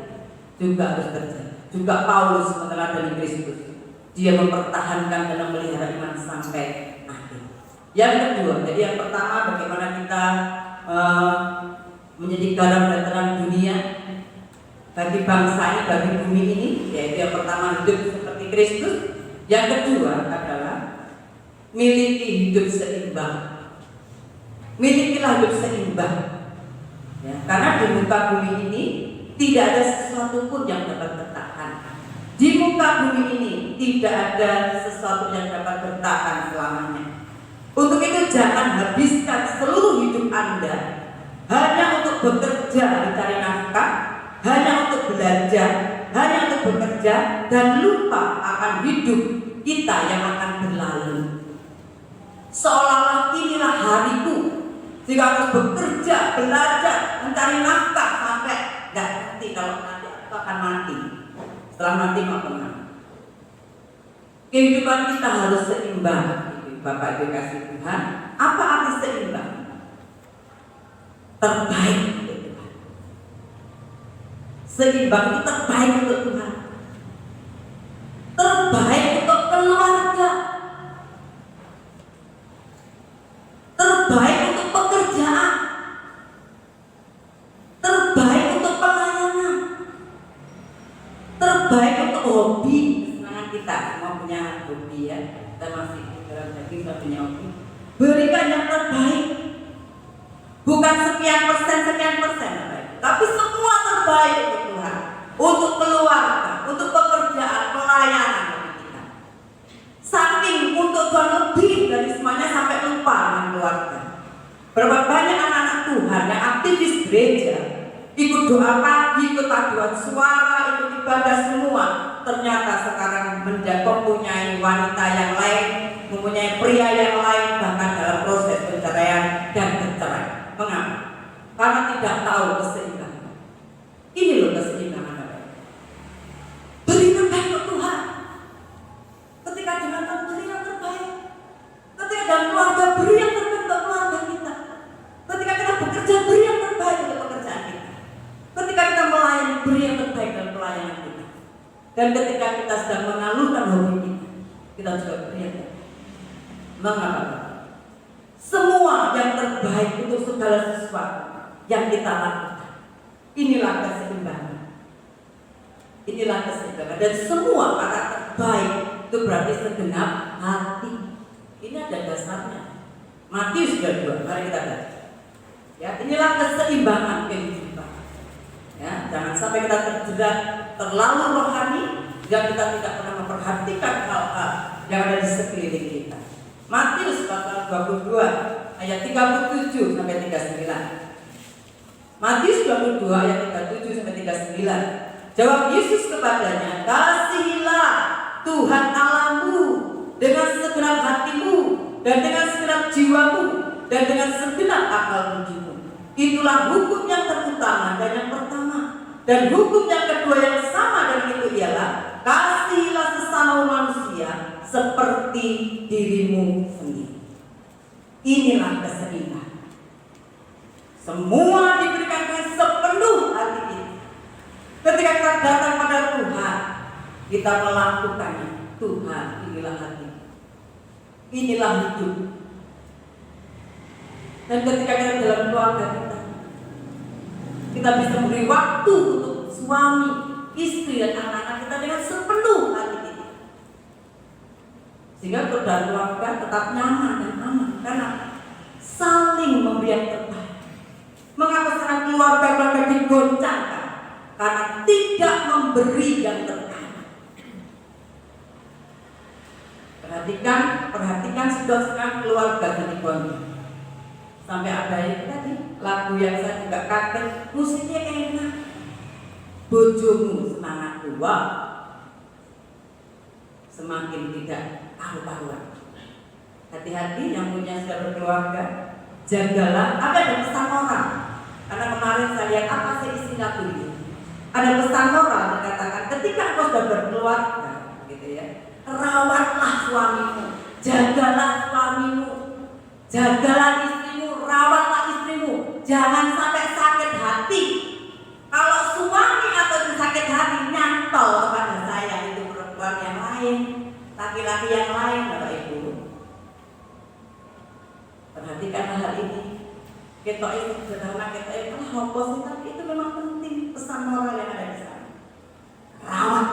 Speaker 4: juga harus terjadi. Juga Paulus meneladani Kristus. Dia mempertahankan dan memelihara iman sampai akhir. Yang kedua, jadi yang pertama bagaimana kita menjadi garam dan terang dunia bagi bangsa ini, bagi bumi ini, yaitu yang pertama hidup seperti Kristus. Yang kedua adalah miliki hidup seimbang. Milikilah hidup seimbang, ya, karena di muka bumi ini tidak ada sesuatu pun yang dapat bertahan. Di muka bumi ini tidak ada sesuatu yang dapat bertahan selamanya. Untuk itu jangan habiskan seluruh hidup Anda hanya untuk bekerja mencari nafkah, hanya untuk belajar, hanya untuk bekerja dan lupa akan hidup kita yang akan berlalu. Seolah-olah inilah hariku, jika harus bekerja, belajar, mencari nafkah sampai nggak ngerti kalau nanti aku akan mati. Setelah mati mau kemana? Kehidupan kita harus seimbang. Bapak Ibu kasih Tuhan, apa arti seimbang? Terbaik untuk Tuhan. Seimbang itu terbaik untuk Tuhan. Terbaik untuk keluarga. Terbaik untuk pekerjaan. Terbaik untuk pelayanan. Terbaik untuk hobi. Kesenangan kita semua punya hobi ya. Kita masih dalam daging kita punya hobi. Berikan yang terbaik. Bukan sekian persen, tapi semua terbaik untuk Tuhan, untuk keluarga, untuk pekerjaan, pelayanan bagi kita. Saking untuk Tuhan lebih dari semuanya sampai lupa dengan keluarga. Berapa banyak anak-anak Tuhan yang aktivis gereja, ikut doa pagi, ikut paduan suara, ikut ibadah semua, ternyata sekarang mempunyai wanita yang lain, mempunyai pria yang lain, bahkan dalam proses perceraian dan bercerai. Mengapa? Karena tidak tahu keseimbangan. Ini loh keseimbangan. Beri terbaik untuk Tuhan. Ketika dengan Tuhan beri yang terbaik. Ketika dalam keluarga beri yang terbaik untuk keluarga kita. Ketika kita bekerja beri yang terbaik untuk pekerjaan kita. Ketika kita melayani beri yang terbaik dalam pelayanan kita. Dan ketika kita sedang mengalurkan hobi kita juga beri yang terbaik. Mengapa? Semua yang terbaik untuk segala sesuatu yang kita lakukan. Inilah keseimbangan. Inilah keseimbangan. Dan semua kata terbaik itu berarti segenap hati. Ini ada dasarnya. Matius 22. Mari kita baca. Ya, inilah keseimbangan kehidupan. Ya, jangan sampai kita terjerat terlalu rohani dan kita tidak pernah memperhatikan hal-hal yang ada di sekeliling kita. Matius pasal 22 ayat 37 sampai 39. Matius 22 ayat 37 sampai 39. Jawab Yesus kepadanya, "Kasihilah Tuhan Allahmu dengan segenap hatimu dan dengan segenap jiwamu dan dengan segenap akal budimu. Itulah hukum yang terutama dan yang pertama. Dan hukum yang kedua yang sama dengan itu ialah kasihilah sesama manusia seperti dirimu sendiri." Inilah keseimbangan. Semua diberikan dengan sepenuh hati kita. Ketika kita datang pada Tuhan, kita melakukannya. Tuhan, inilah hati, inilah hidup. Dan ketika kita dalam keluarga kita bisa beri waktu untuk suami, istri, dan anak-anak kita dengan sepenuh hati kita. Sehingga keluarga tetap nyaman dan aman karena saling memberi yang terbaik. Mengapa sekarang keluarga digoncangkan? Karena tidak memberi yang terbaik. Perhatikan situasi keluarga jadi goncang. Sampai ada itu tadi lagu yang saya juga kaget, musiknya enak. Bojomu semangat tua, semakin tidak tahu-tahuan. Hati-hati yang punya sudah berkeluarga, jagalah. Ada pesan moral. Karena kemarin saya lihat apa sih isi lagu ini. Ada pesan moral yang katakan ketika engkau sudah berkeluarga, gitu ya, rawatlah suamimu, jagalah suamimu, jagalah istrimu, rawatlah istrimu. Jangan sampai sakit hati. Kalau suami atau istri sakit hati nyantol kepada saya, itu perempuan yang lain, laki-laki yang lain, Bapak Ibu. Perhatikan hal ini. Kita itu sederhana, kita itu hopos, tapi itu memang penting pesan moral yang ada di sana. Rawat,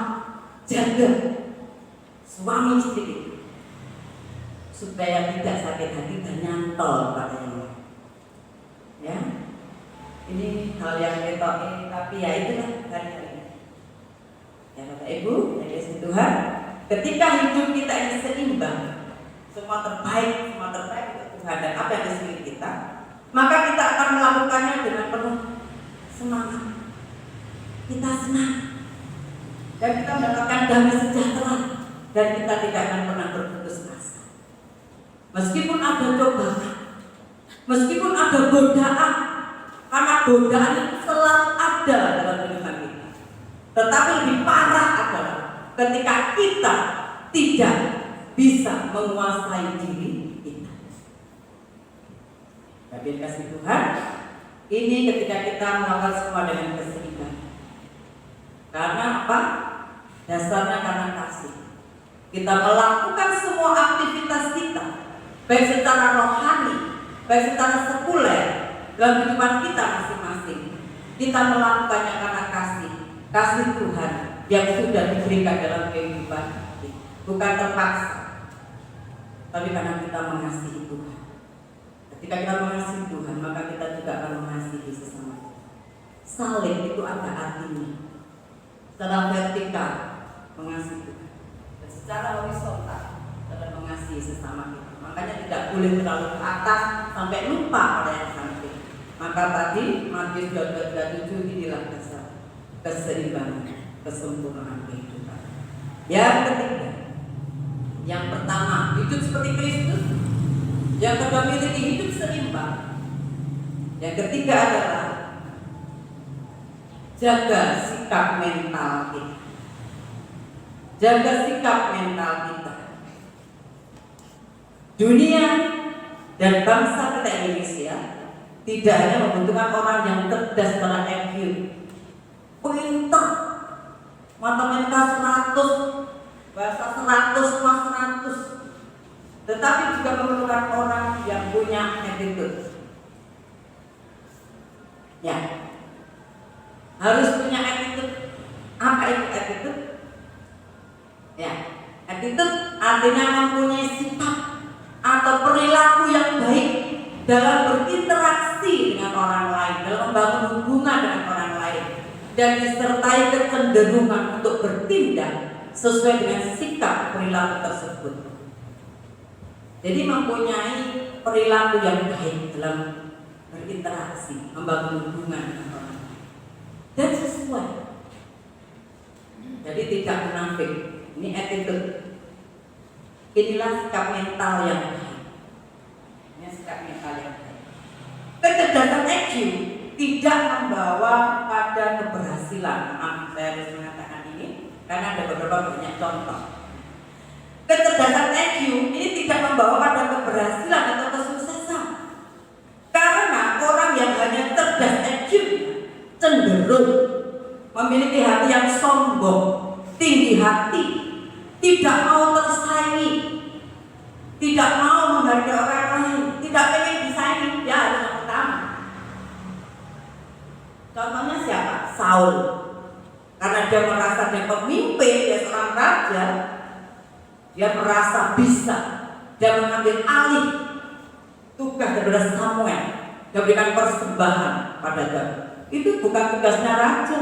Speaker 4: jaga suami istri supaya tidak sakit hati dan nyantol pada yang lain. Ya, ini hal yang kita tapi ya itulah hari-hari ini. Ya Bapak Ibu, ya Tuhan, ketika hidup kita ini seimbang, semua terbaik untuk Tuhan dan apa yang di sekeliling kita, maka kita akan melakukannya dengan penuh semangat. Kita senang, dan kita mendapatkan damai sejahtera, dan kita tidak akan pernah berputus asa. Meskipun ada cobaan, meskipun ada godaan, karena godaan itu selalu ada dalam kehidupan kita. Tetapi lebih parah adalah ketika kita tidak bisa menguasai diri kita. Tapi kasih Tuhan, ini ketika kita melakukan semua dengan keseimbangan. Karena apa? Dasarnya karena kasih. Kita melakukan semua aktivitas kita, baik secara rohani, baik secara sekuler, dalam kehidupan kita masing-masing. Kita melakukannya karena kasih Tuhan yang sudah diberikan dalam kehidupan kita. Bukan terpaksa, tapi karena kita mengasihi Tuhan. Ketika kita mengasihi Tuhan, maka kita juga akan mengasihi sesama kita. Saling itu ada artinya. Secara vertikal mengasihi Tuhan, dan secara horizontal dalam mengasihi sesama kita. Makanya tidak boleh terlalu ke atas sampai lupa pada yang samping. Maka tadi Matius 22:7 inilah dasar keseimbangan, kesempurnaan kehidupan. Yang ketiga, yang pertama hidup seperti Kristus. Yang kedua miliki hidup seimbang. Yang ketiga adalah jaga sikap mental kita. Jaga sikap mental kita. Dunia dan bangsa kita Indonesia tidak hanya membutuhkan orang yang cerdas secara IQ, pintar, matematika 100, bahasa 100, semua 100, tetapi juga memerlukan orang yang punya attitude. Ya, harus punya attitude. Apa itu attitude? Ya, attitude artinya mempunyai sikap atau perilaku yang baik dalam berinteraksi dengan orang lain, dalam membangun hubungan dengan orang lain, dan disertai kecenderungan untuk bertindak sesuai dengan sikap perilaku tersebut. Jadi mempunyai perilaku yang baik dalam berinteraksi, membangun hubungan dengan orang lain, dan sesuai. Jadi tidak munafik. Ini attitude. Inilah sikap mental yang baik. Ini sikap mental yang baik. Kecerdasan IQ tidak membawa pada keberhasilan. Maaf, saya harus mengatakan ini karena ada beberapa banyak contoh. Kecerdasan IQ ini tidak membawa pada keberhasilan atau kesuksesan. Karena orang yang hanya cerdas IQ cenderung memiliki hati yang sombong, tinggi hati, tidak mau tersaingi, tidak mau menghargai orang lain, tidak pengen disaingi. Dia harus yang pertama. Contohnya siapa? Saul. Karena dia merasa dia pemimpin, dia seorang raja, dia merasa bisa, dia mengambil alih tugas daripada Samuel, dia berikan persembahan pada Daud. Itu bukan tugasnya raja,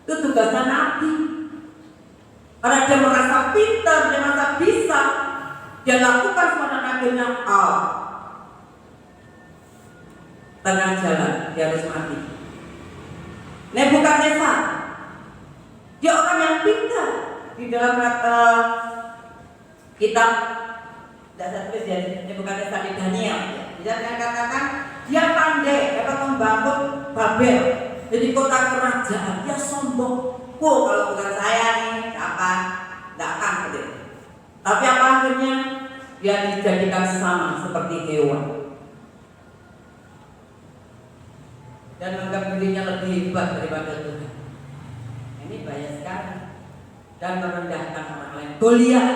Speaker 4: itu tugasnya nabi. Karena dia merasa pintar, dia merasa bisa, dia lakukan semua dan akhirnya tengah jalan dia harus mati. Nebukadnezar, dia orang yang pintar. Di dalam kitab dasar tulis ya, Nebukadnezar di Daniel, dia katakan dia pandai dapat membangun Babel jadi kota kerajaan. Dia sombong. Kalau bukan saya nih, siapa? Tidak akan begitu. Tapi apa akhirnya? Dia dijadikan sama seperti hewan dan menganggap dirinya lebih hebat daripada Tuhan. Ini bahaya sekali dan merendahkan orang lain. Goliat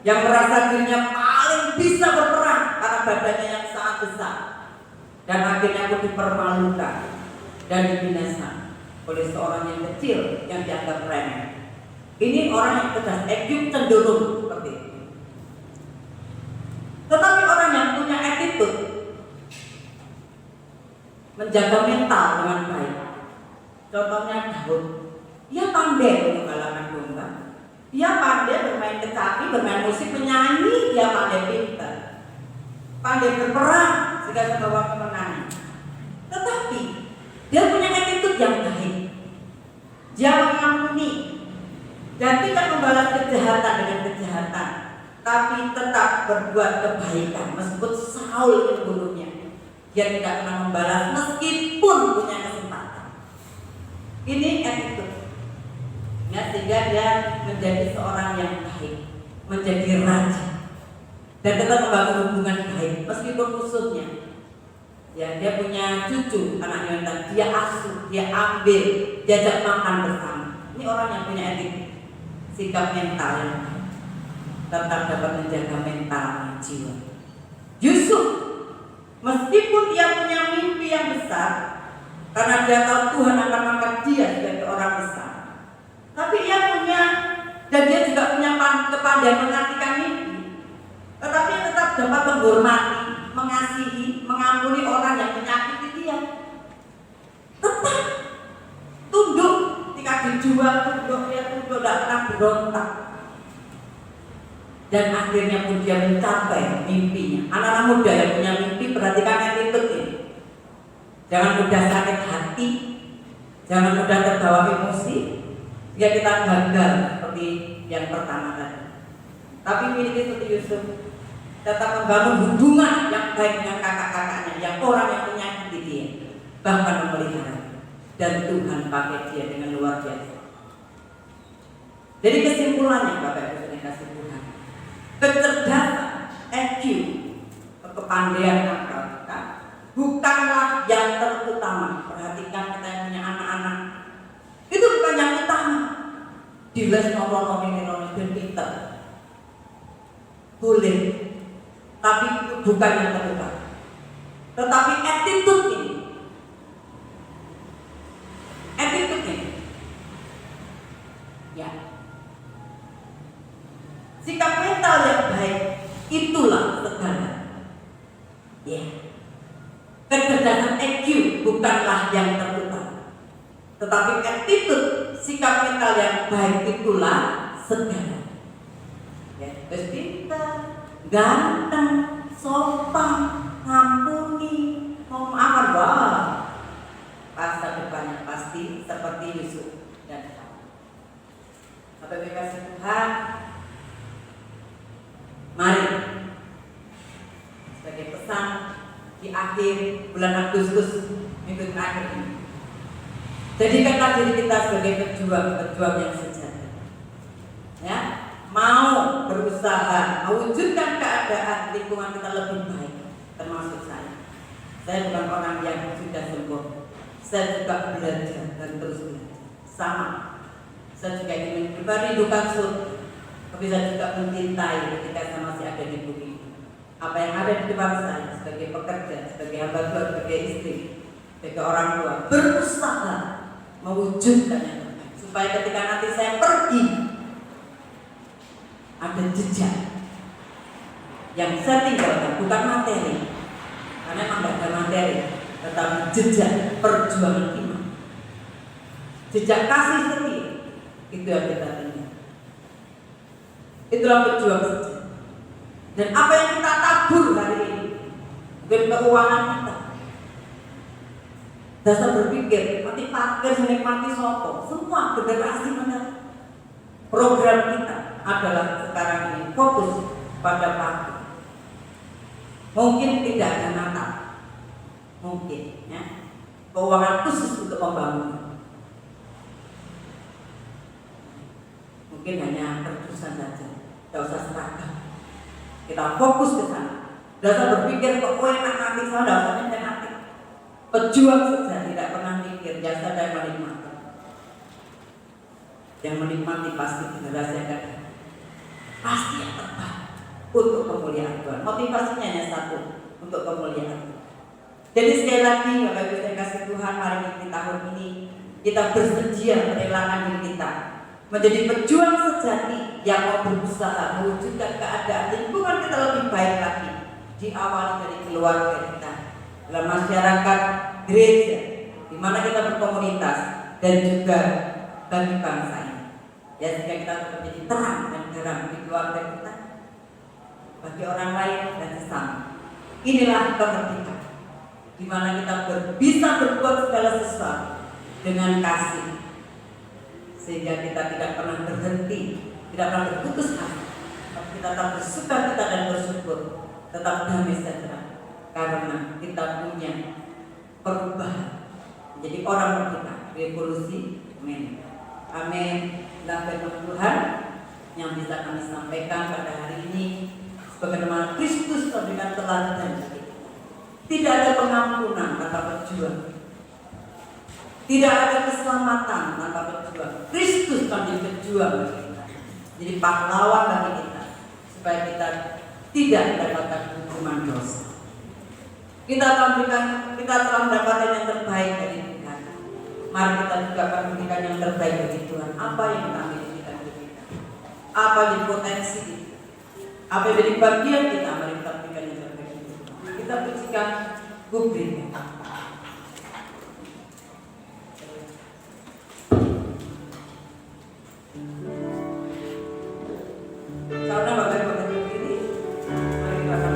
Speaker 4: yang merasa dirinya paling bisa berperang karena badannya yang sangat besar, dan akhirnya aku dipermalukan dan dibinasakan oleh seorang yang kecil yang dianggap remeh. Ini orang yang cerdas IQ cenderung seperti itu. Tetapi orang yang punya attitude, menjaga mental dengan baik. Contohnya Daud, dia pandai menggalakkan domba, dia pandai bermain kecapi, bermain musik, menyanyi, dia pandai pintar, pandai berperang sehingga membawa kemenangan. Tetapi dia punya attitude yang baik. Dia mengampuni, dan tidak membalas kejahatan dengan kejahatan, tapi tetap berbuat kebaikan meskipun Saul membunuhnya. Dia tidak pernah membalas meskipun punya kesempatan. Ini attitude. Ya, sehingga dia menjadi seorang yang baik, menjadi raja, dan tetap membangun hubungan baik meskipun musuhnya. Ya, dia punya cucu, anak Yonatan, dia asuh, dia ambil, diajak makan bersama. Ini orang yang punya etik, sikap mental yang baik, tetap dapat menjaga mentalnya, jiwa. Yusuf, meskipun dia punya mimpi yang besar, karena dia tahu Tuhan akan mengangkat dia sebagai orang besar, tapi ia punya, dan dia juga punya kepandaian mengartikan mimpi, tetapi tetap dapat menghormati, mengasihi, mengampuni orang yang menyakiti dia. Tetap tunduk ketika dijual, tunduk, dia tunduk, tidak pernah berontak. Dan akhirnya pun dia mencapai mimpinya. Anak-anak muda yang punya mimpi, perhatikan attitude ini. Jangan mudah sakit hati, jangan mudah terbawa emosi, jika kita gagal seperti yang pertama tadi. Tapi miliki seperti Yusuf, tetap membangun hubungan yang baik dengan kakak-kakaknya, yang orang yang menyakiti dia, bahkan memelihara. Dan Tuhan pakai dia dengan luar biasa. Jadi kesimpulannya, Bapak Ibu yang kasih Tuhan, kecerdasan, EQ, kepandaian akal kita bukanlah yang terutama. Perhatikan kita yang punya anak-anak, itu bukan yang utama. Di les nomor dan pinter boleh, tapi bukan yang terutama. Tetapi attitude ini, ya, sikap mental yang baik itulah segala. Ya, kecerdasan EQ bukanlah yang terutama, tetapi attitude, sikap mental yang baik itulah segala. Ya, terus pintar, ganteng, sopan, ngampuni, mau maafkan, wah, masa depannya pasti seperti Yusuf dan Saul. Bapak Ibu kasih Tuhan, mari sebagai pesan di akhir bulan Agustus minggu terakhir ini, jadikanlah diri kita sebagai pejuang yang sejati. Ya, mau berusaha mewujudkan keadaan lingkungan kita lebih baik, termasuk saya. Saya bukan orang yang sudah sempurna. Saya juga belajar dan terus belajar. Sama. Saya juga ingin merindukan surga, tapi saya juga mencintai ketika saya masih ada di bumi ini. Apa yang ada di depan saya sebagai pekerja, sebagai hamba Tuhan, sebagai istri, sebagai orang tua, berusaha mewujudkan yang terbaik, supaya ketika nanti saya pergi ada jejak yang saya tinggalkan, bukan materi, karena memang tidak ada materi, tetapi jejak perjuangan iman, jejak kasih setia, itu yang kita tinggal. Itulah pejuang sejati. Dan apa yang kita tabur hari ini, mungkin keuangan kita, dasar berpikir, mati parkir, menikmati sopo, semua generasi menerima. Program kita adalah sekarang ini fokus pada parkir. Mungkin tidak ada Natal, mungkin ya, keuangan khusus untuk membangun. Mungkin hanya pertusan saja, tidak usah seragam. Kita fokus ke sana. Dasar berpikir kok enak nanti saya tidak usah nanti. Pejuang saja tidak pernah mikir jasa dan menikmati. Yang menikmati pasti generasi yang akan pasti yang terbaik untuk kemuliaan Tuhan. Motivasinya hanya satu, untuk kemuliaan Tuhan. Jadi sekali lagi Bapak Ibu yang kasih Tuhan, mari di tahun ini kita bersedia merelakan diri kita menjadi pejuang sejati yang mau berusaha mewujudkan keadaan lingkungan kita lebih baik lagi, diawali dari keluarga kita, dalam masyarakat, gereja, di mana kita berkomunitas, dan juga bagi bangsa ini. Ya, sehingga kita tetap menjadi terang dan garam di keluarga kita, bagi orang lain dan sesama. Inilah kemerdekaan, di mana kita bisa berbuat segala sesuatu dengan kasih, sehingga kita tidak pernah berhenti, tidak pernah berputus asa, tapi kita tetap bersuka cita dan bersyukur, tetap damai sejahtera, karena kita punya perubahan menjadi orang kita, revolusi. Amin. Amin. Dan firman Tuhan yang bisa kami sampaikan pada hari ini, sebagaimana Kristus memberikan teladan, tidak ada pengampunan tanpa berjuang, tidak ada keselamatan tanpa berjuang. Kristus menjadi berjuang bagi kita, jadi pahlawan bagi kita, supaya kita tidak mendapatkan hukuman dosa. Kita telah mendapatkan yang terbaik dari Tuhan. Mari kita juga akan memberikan yang terbaik dari Tuhan. Apa yang kita miliki dan kita, apa yang jadi potensi kita, apa yang jadi bagian kita, mari kita berikan yang terbaik dari Tuhan. Kita pujikan publiknya. Karena bagian ini, mari kita akan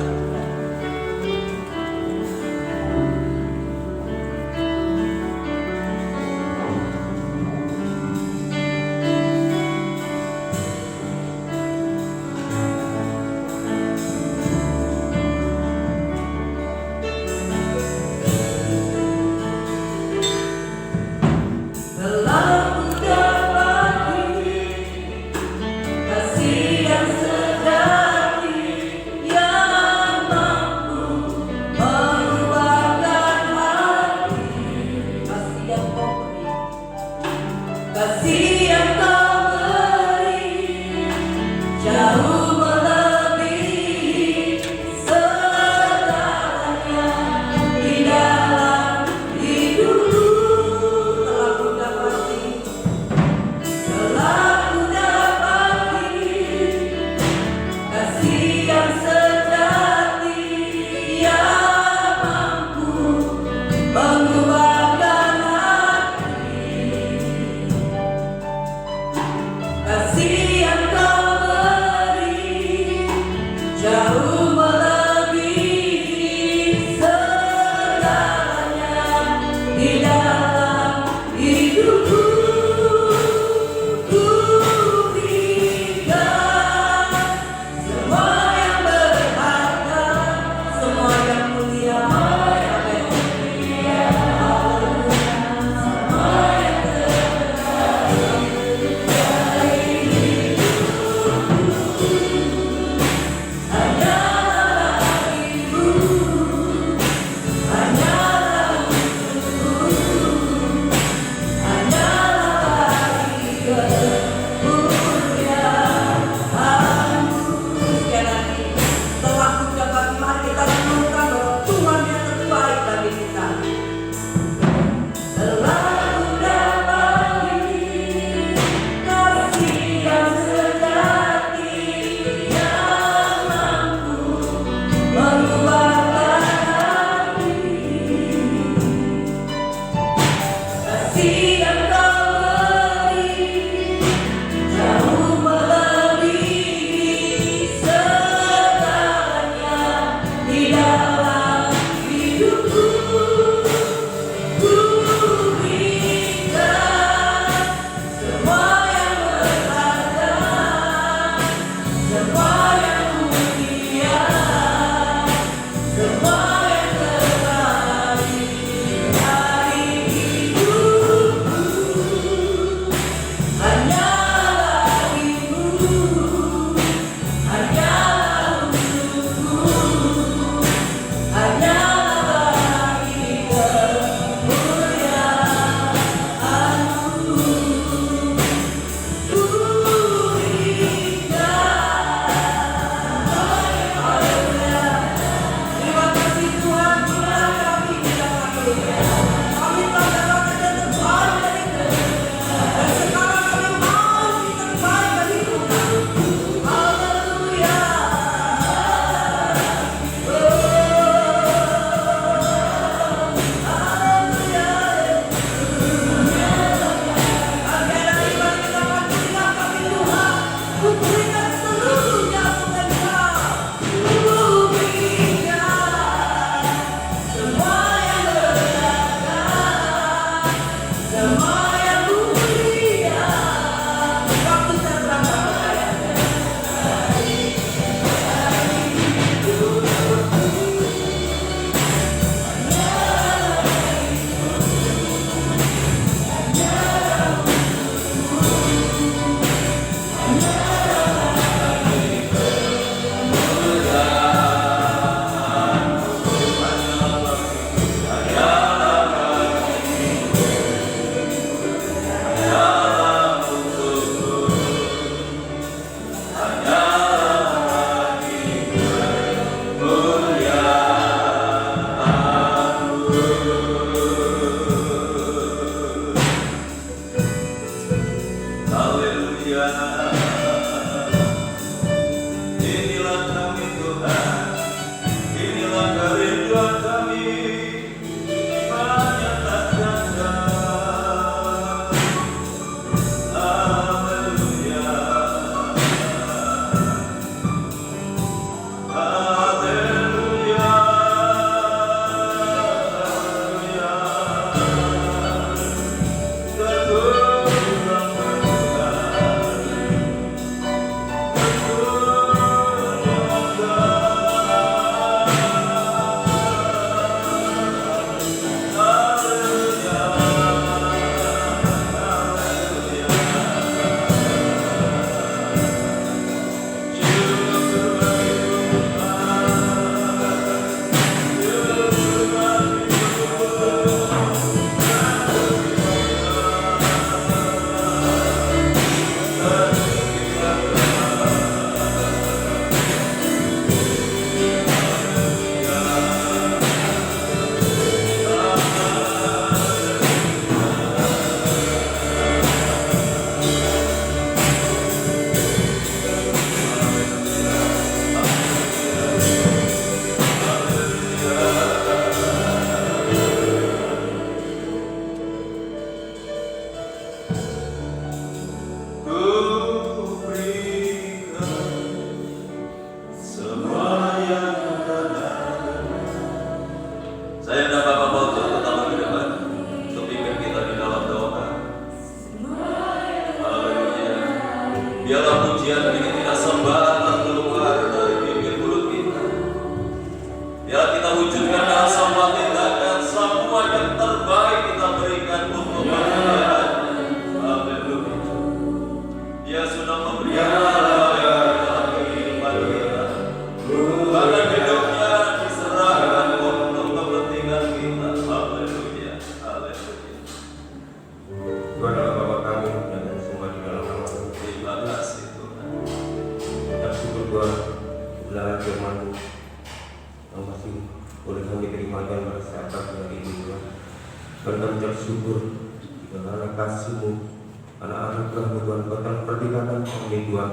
Speaker 4: di dalam hidupku.
Speaker 2: biarlah pujian ini tidak sembarang keluar dari bibir mulut kita. Biarlah kita wujudkan dalam semua tindakan, semua yang terbaik kita berikan untuk kemuliaan. Haleluya. Dia sudah memberikan dalam kehidupan kita. Bahkan hidupnya diserahkan untuk kepentingan kita. Haleluya. Haleluya.
Speaker 5: Tuhan adalah Bapa kami dan semua di dalam nama Tuhan.
Speaker 2: Terima kasih Tuhan.
Speaker 5: Ucap syukur Tuhan kebenaran firman-Mu yang masih boleh kami terima dan merasakan hari ini Tuhan. Dan kami ucap syukur karena kasih-Mu, karena anugerah-Mu Tuhan, Kau telah mempertimbangkan kami Tuhan.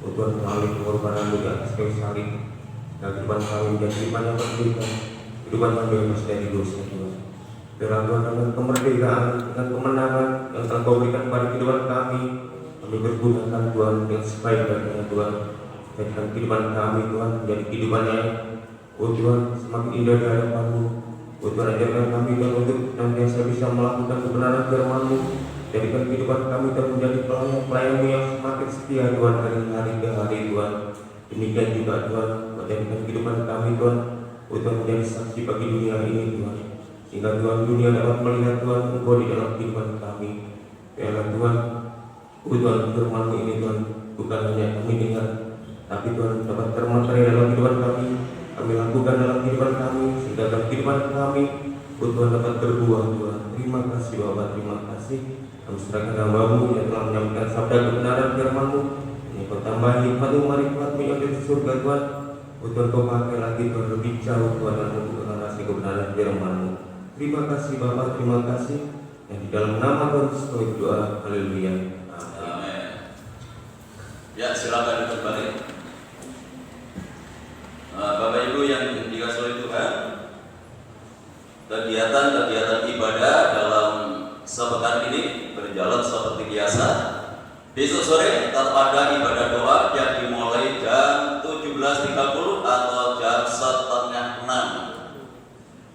Speaker 5: Oh Tuhan, melalui pengorbanan-Mu di atas kayu salib, dan kehidupan kami menjadi kehidupan yang berbeda, kehidupan yang bebas dari dosa Tuhan. Biarlah Tuhan dengan kemerdekaan, dengan kemenangan yang telah Kau berikan kepada kehidupan kami bergunakan Tuhan dengan sebaik-baiknya Tuhan. Jadikan kehidupan kami Tuhan menjadi kehidupan yang oh Tuhan semakin indah di hadapan-Mu. Oh Tuhan, ajarkan kami Tuhan untuk senantiasa bisa melakukan kebenaran firman-Mu. Jadikan kehidupan kami Tuhan menjadi pelayan-pelayan-Mu yang semakin setia Tuhan dari hari ke hari Tuhan. Demikian juga Tuhan, jadikan kehidupan kami Tuhan oh Tuhan menjadi saksi bagi dunia ini Tuhan. Sehingga Tuhan dunia dapat melihat Tuhan Engkau di dalam kehidupan kami. Biarlah Tuhan, oh Tuhan firman-Mu ini Tuhan bukan hanya kami dengar, tapi Tuhan dapat termaterai dalam kehidupan kami lakukan dalam kehidupan kami, sehingga dalam kehidupan kami oh Tuhan dapat berbuah Tuhan. Terima kasih Bapa, terima kasih. Kami serahkan hamba-Mu yang telah menyampaikan sabda kebenaran firman-Mu. Ini Kau tambah hikmat-Mu, marifat-Mu yang di surga Tuhan. Oh Tuhan, Kau pakai lagi Tuhan lebih jauh Tuhan untuk mengatasi kebenaran firman-Mu. Terima kasih Bapa, terima kasih. Yang di dalam nama Tuhan Yesus kami doa. Haleluya.
Speaker 2: Amin. Ya, silakan kembali. Bapak Ibu yang dikasihi oleh Tuhan, kegiatan-kegiatan ibadah dalam sepekan ini berjalan seperti biasa. Besok sore tetap ada ibadah doa yang dimulai jam 17.30 atau jam 5:30.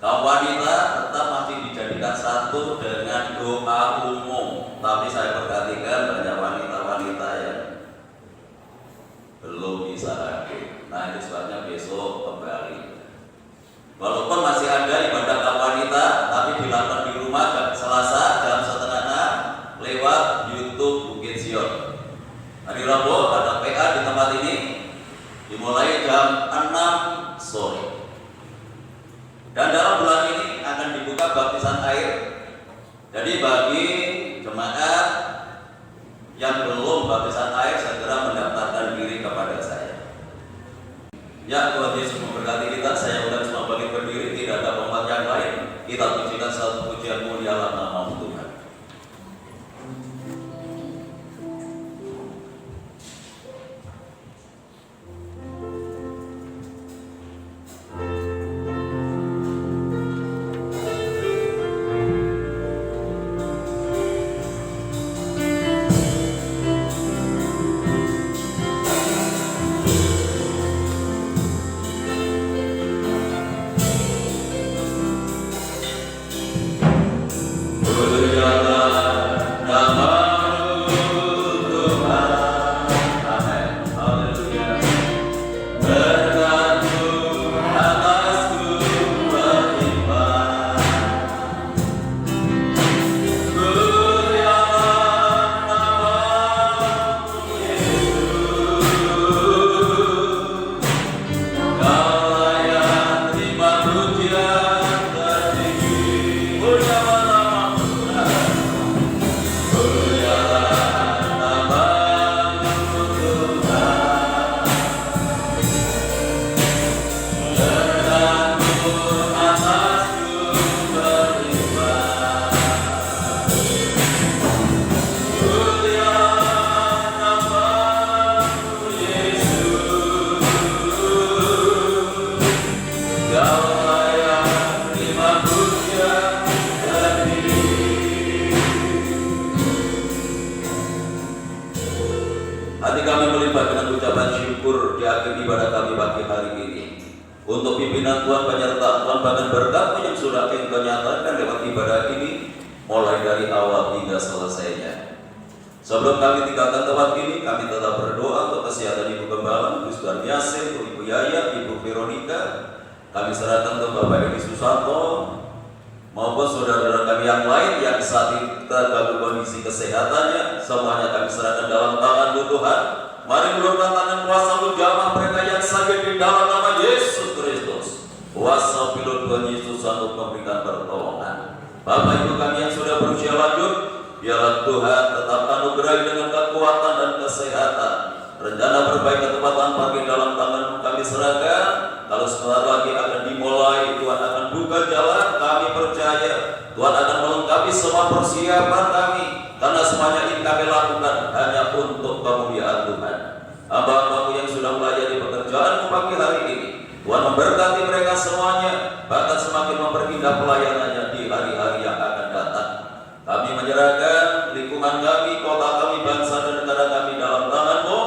Speaker 2: Kaum wanita tetap masih dijadikan satu dengan doa umum, tapi saya perhatikan banyak wanita-wanita yang belum bisa hadir. Nah, itu sebabnya besok kembali. Walaupun masih ada ibadah kaum wanita, tapi dilakukan di rumah jam Selasa jam 5:30 lewat YouTube Bukit Sion. Hari Rabu ada PA di tempat ini dimulai jam 6 sore. Dan dalam bulan ini akan dibuka baptisan air. Jadi bagi jemaat yang belum baptisan air segera mendaftarkan diri kepada saya. Ya, Tuhan Yesus memberkati kita. Saya undang semua bagi berdiri, tidak ada umat yang lain. Kita pujikan satu pujian mulialah nama Tuhan. Hati kami melimpah dengan ucapan syukur di akhir ibadah kami pagi hari ini. Untuk pimpinan Tuhan, penyertaan Tuhan, bahkan berkat-Mu yang sudah Engkau nyatakan lewat ibadah ini, mulai dari awal hingga selesainya. Sebelum kami tinggalkan tempat ini, kami tetap berdoa untuk kesehatan Ibu Gembala, Ibu Sudarmiasih, Ibu Yaya, Ibu Veronica. Kami serahkan untuk Bapak Edi Susanto maupun saudara-saudara kami yang lain yang saat ini terganggu kondisi kesehatannya. Semuanya kami serahkan dalam tangan Tuhan. Mari mengulurkan tangan kuasa jamaah mereka yang sakit di dalam nama Yesus Kristus. Kuasa pilot Tuhan Yesus untuk memberikan pertolongan. Bapak Ibu kami yang sudah berusia lanjut, biarlah Tuhan tetap anugerahi dengan kekuatan dan kesehatan. Rencana perbaikan tempatan parkir dalam tangan kami serahkan. Kalau sebentar lagi akan dimulai, Tuhan akan buka jalan. Kami percaya Tuhan akan melengkapi semua persiapan kami, karena semuanya ini kami lakukan hanya untuk kemuliaan Tuhan. Hamba-hambamu yang sudah melayani pekerjaan pagi hari ini, Tuhan memberkati mereka semuanya, bahkan semakin memperindah pelayanannya di hari-hari yang akan datang. Kami menyerahkan lingkungan kami, kota kami, bangsa dan negara kami dalam tangan-Mu.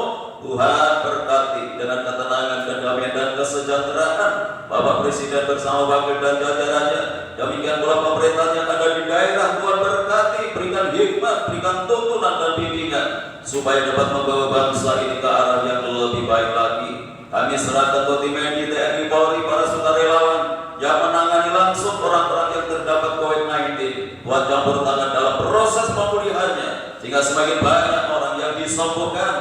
Speaker 2: Tuhan berkati dengan ketenangan, kedamaian dan kesejahteraan Bapak Presiden bersama wakil dan jajarannya. Demikian pula pemerintahan yang ada di daerah. Tuhan berkati, berikan hikmat, berikan tuntunan dan bimbingan supaya dapat membawa bangsa ini ke arah yang lebih baik lagi. Kami serahkan untuk tim TNI, Polri, para sukarelawan yang menangani langsung orang-orang yang terdapat COVID-19. Tuhan campur tangan dalam proses pemulihannya, sehingga semakin banyak orang yang disembuhkan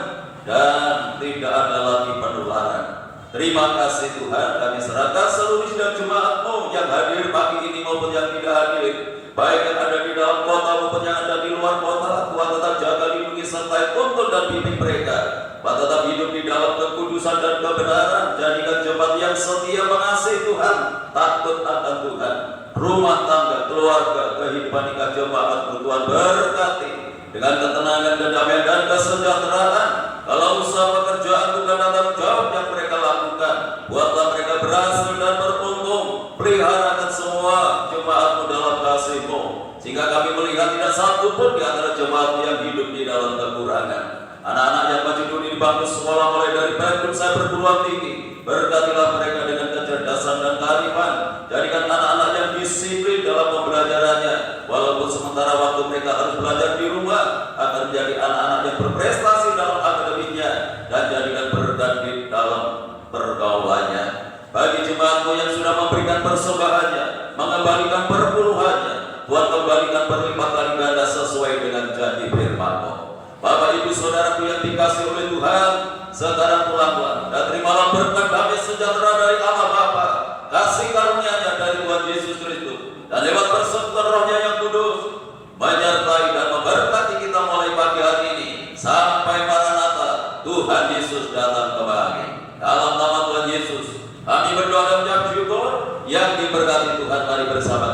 Speaker 2: dan tidak ada lagi penularan. Terima kasih Tuhan, kami serahkan seluruh dan jemaat-Mu yang hadir pagi ini maupun yang tidak hadir, baik yang ada di dalam kota maupun yang ada di luar kota. Tuhan tetap jaga, lindungi, sertai, tuntun dan bimbing mereka. Tuhan tetap hidup di dalam kekudusan dan kebenaran. Jadikan jemaat yang setia mengasihi Tuhan, takut akan Tuhan. Rumah tangga, keluarga, kehidupan nikah jemaat-Mu Tuhan berkati dengan ketenangan, kedamaian dan kesejahteraan. Kalau usaha pekerjaan bukan tanggung jawab yang mereka lakukan, buatlah mereka berhasil dan beruntung. Peliharakan semua jemaat-Mu dalam kasih-Mu, sehingga kami melihat tidak satu pun di antara jemaat yang hidup di dalam kekurangan. Anak-anak yang masih duduk di bangku sekolah mulai dari praktik sampai perguruan tinggi, berkatilah mereka dengan kecerdasan dan kearifan. Jadikan anak-anak yang disiplin dalam pembelajarannya, walaupun sementara waktu mereka harus belajar di rumah, akan menjadi anak-anak yang berprestasi dalam akademiknya dan jadikan berkat di dalam pergaulannya. Bagi jemaat-Mu yang sudah memberikan persembahannya, mengembalikan perpuluhannya, Tuhan kembalikan berlipat kali ganda sesuai dengan janji firman-Mu. Bapak Ibu Saudaraku yang dikasihi oleh Tuhan, sekarang pulanglah dan terimalah berkat damai sejahtera dari Allah Bapa, kasih karunia-Nya dari Tuhan Yesus Kristus, dan lewat persekutuan Roh-Nya yang kudus menyertai dan memberkati kita mulai pagi hari ini sampai Maranatha Tuhan Yesus datang kembali. Dalam nama Tuhan Yesus kami berdoa dan mengucap syukur. Yang diberkati Tuhan, mari bersama